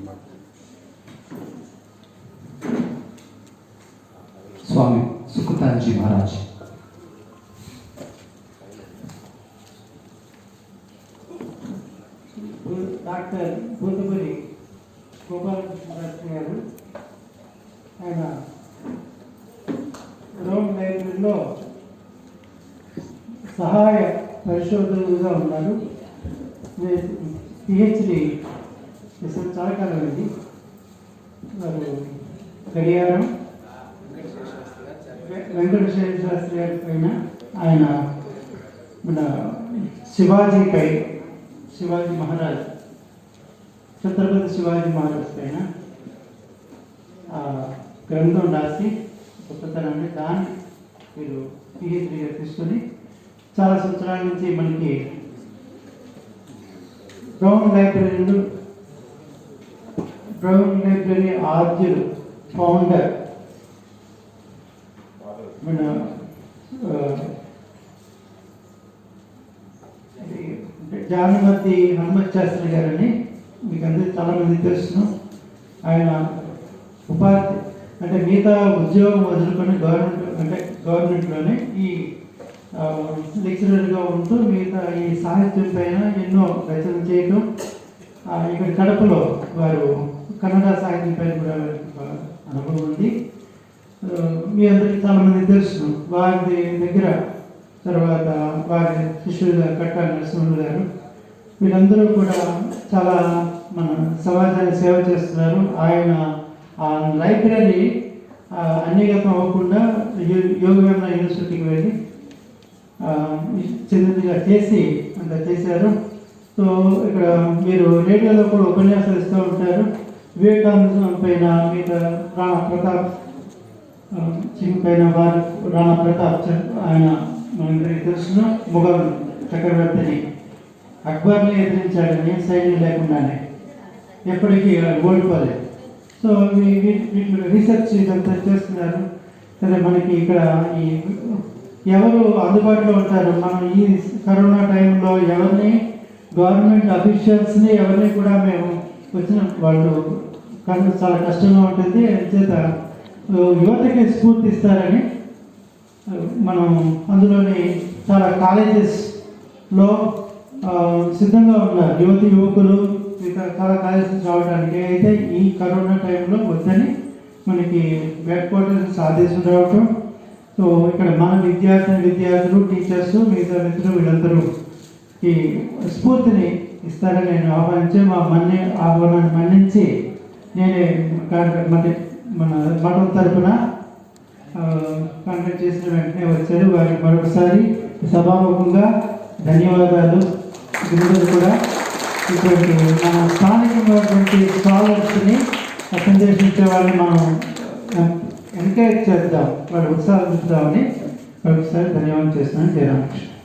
స్వామి సుకృతాంజీ మహారాజ్. డాక్టర్ భూతపల్లి గోపాలకృష్ణ గారు ఆయన రౌండ్ లైబ్రరీలో సహాయ పరిశోధకులుగా ఉన్నారు. పిహెచ్డి చేసిన చాలా కాలం అయింది. వారు గడియారం వెంకటేశ్వర శాస్త్రి గారి పైన ఆయన మన శివాజీ మహారాజ్ ఛత్రపతి శివాజీ మహారాజ్ పైన గ్రంథం రాసి గొప్పతనాన్ని దాన్ని మీరు పిహెచ్డిగా తీసుకొని చాలా సంవత్సరాల నుంచి మనకి బ్రౌన్ లైబ్రరీ ఆద్యులు ఫౌండర్ మన జానమతి హనుమత్ శాస్త్రి గారని మీకు అందరికీ చాలామంది తెలుసును. ఆయన ఉపాధి అంటే మిగతా ఉద్యోగం వదులుకొని గవర్నమెంట్లోనే ఈ లెక్చరర్గా ఉంటూ మిగతా ఈ సాహిత్యం పైన ఎన్నో రచనలు చేయడం. ఇక్కడ కడపలో వారు కన్నడ సాహిత్యం పైన కూడా అనుభవం ఉంది. మీ అందరికీ చాలామంది తెలుసు. వారి దగ్గర తర్వాత వారి శిష్యులుగా కట్టా నరసింహులు గారు వీళ్ళందరూ కూడా చాలా మన సమాజానికి సేవ చేస్తున్నారు. ఆయన ఆ లైబ్రరీ అన్యగతం అవ్వకుండా యోగవేమన యూనివర్సిటీకి వెళ్ళి చెందినగా చేసి అంత చేశారు. సో ఇక్కడ మీరు రేడియోలో కూడా ఉపన్యాసాలు ఇస్తూ ఉంటారు. వివేకానంద పైన మీద రాణా ప్రతాప్ సింగ్ పైన వారు రాణా ప్రతాప్ ఆయన మనందరికీ తెలుసును. మొఘల్ చక్రవర్తిని అక్బర్ని ఎదిరించాడని సైన్యం లేకుండానే ఎప్పటికీ ఓడిపోలేదు. సో వీటిలో రీసెర్చ్ ఇదంతా చేస్తున్నారు. సరే మనకి ఇక్కడ ఈ ఎవరు అందుబాటులో ఉంటారు. మనం ఈ కరోనా టైంలో ఎవరిని గవర్నమెంట్ అఫీషియల్స్ని ఎవరిని కూడా మేము వచ్చిన వాళ్ళు కానీ చాలా కష్టంగా ఉంటుంది. చేత యువతకి స్ఫూర్తి ఇస్తారని మనం అందులోని చాలా కాలేజెస్లో సిద్ధంగా ఉన్నారు యువకులు చాలా కాలేజెస్ రావడానికి. అయితే ఈ కరోనా టైంలో వద్దని మనకి బ్యాక్ క్వార్టర్స్ ఆదేశం రావటం. సో ఇక్కడ మన విద్యార్థులు టీచర్స్ మిగతా మిత్రులు వీళ్ళందరూ ఈ స్ఫూర్తిని ఇస్తారని నేను ఆహ్వానించి ఆహ్వానాన్ని మన్నించి నేనే మన మఠం తరఫున కాంటాక్ట్ చేసిన వెంటనే వచ్చారు. వారికి మరొకసారి సభాముఖంగా ధన్యవాదాలు. ఈరోజు కూడా ఇటువంటి మన స్థానికమైనటువంటి స్కాలర్స్ని సందేశించే వాళ్ళని మనం ఎంకరేజ్ చేద్దాం, వాళ్ళు ఉత్సాహిద్దామని మరొకసారి ధన్యవాదాలు చేస్తున్నాను. జయరామకృష్ణ.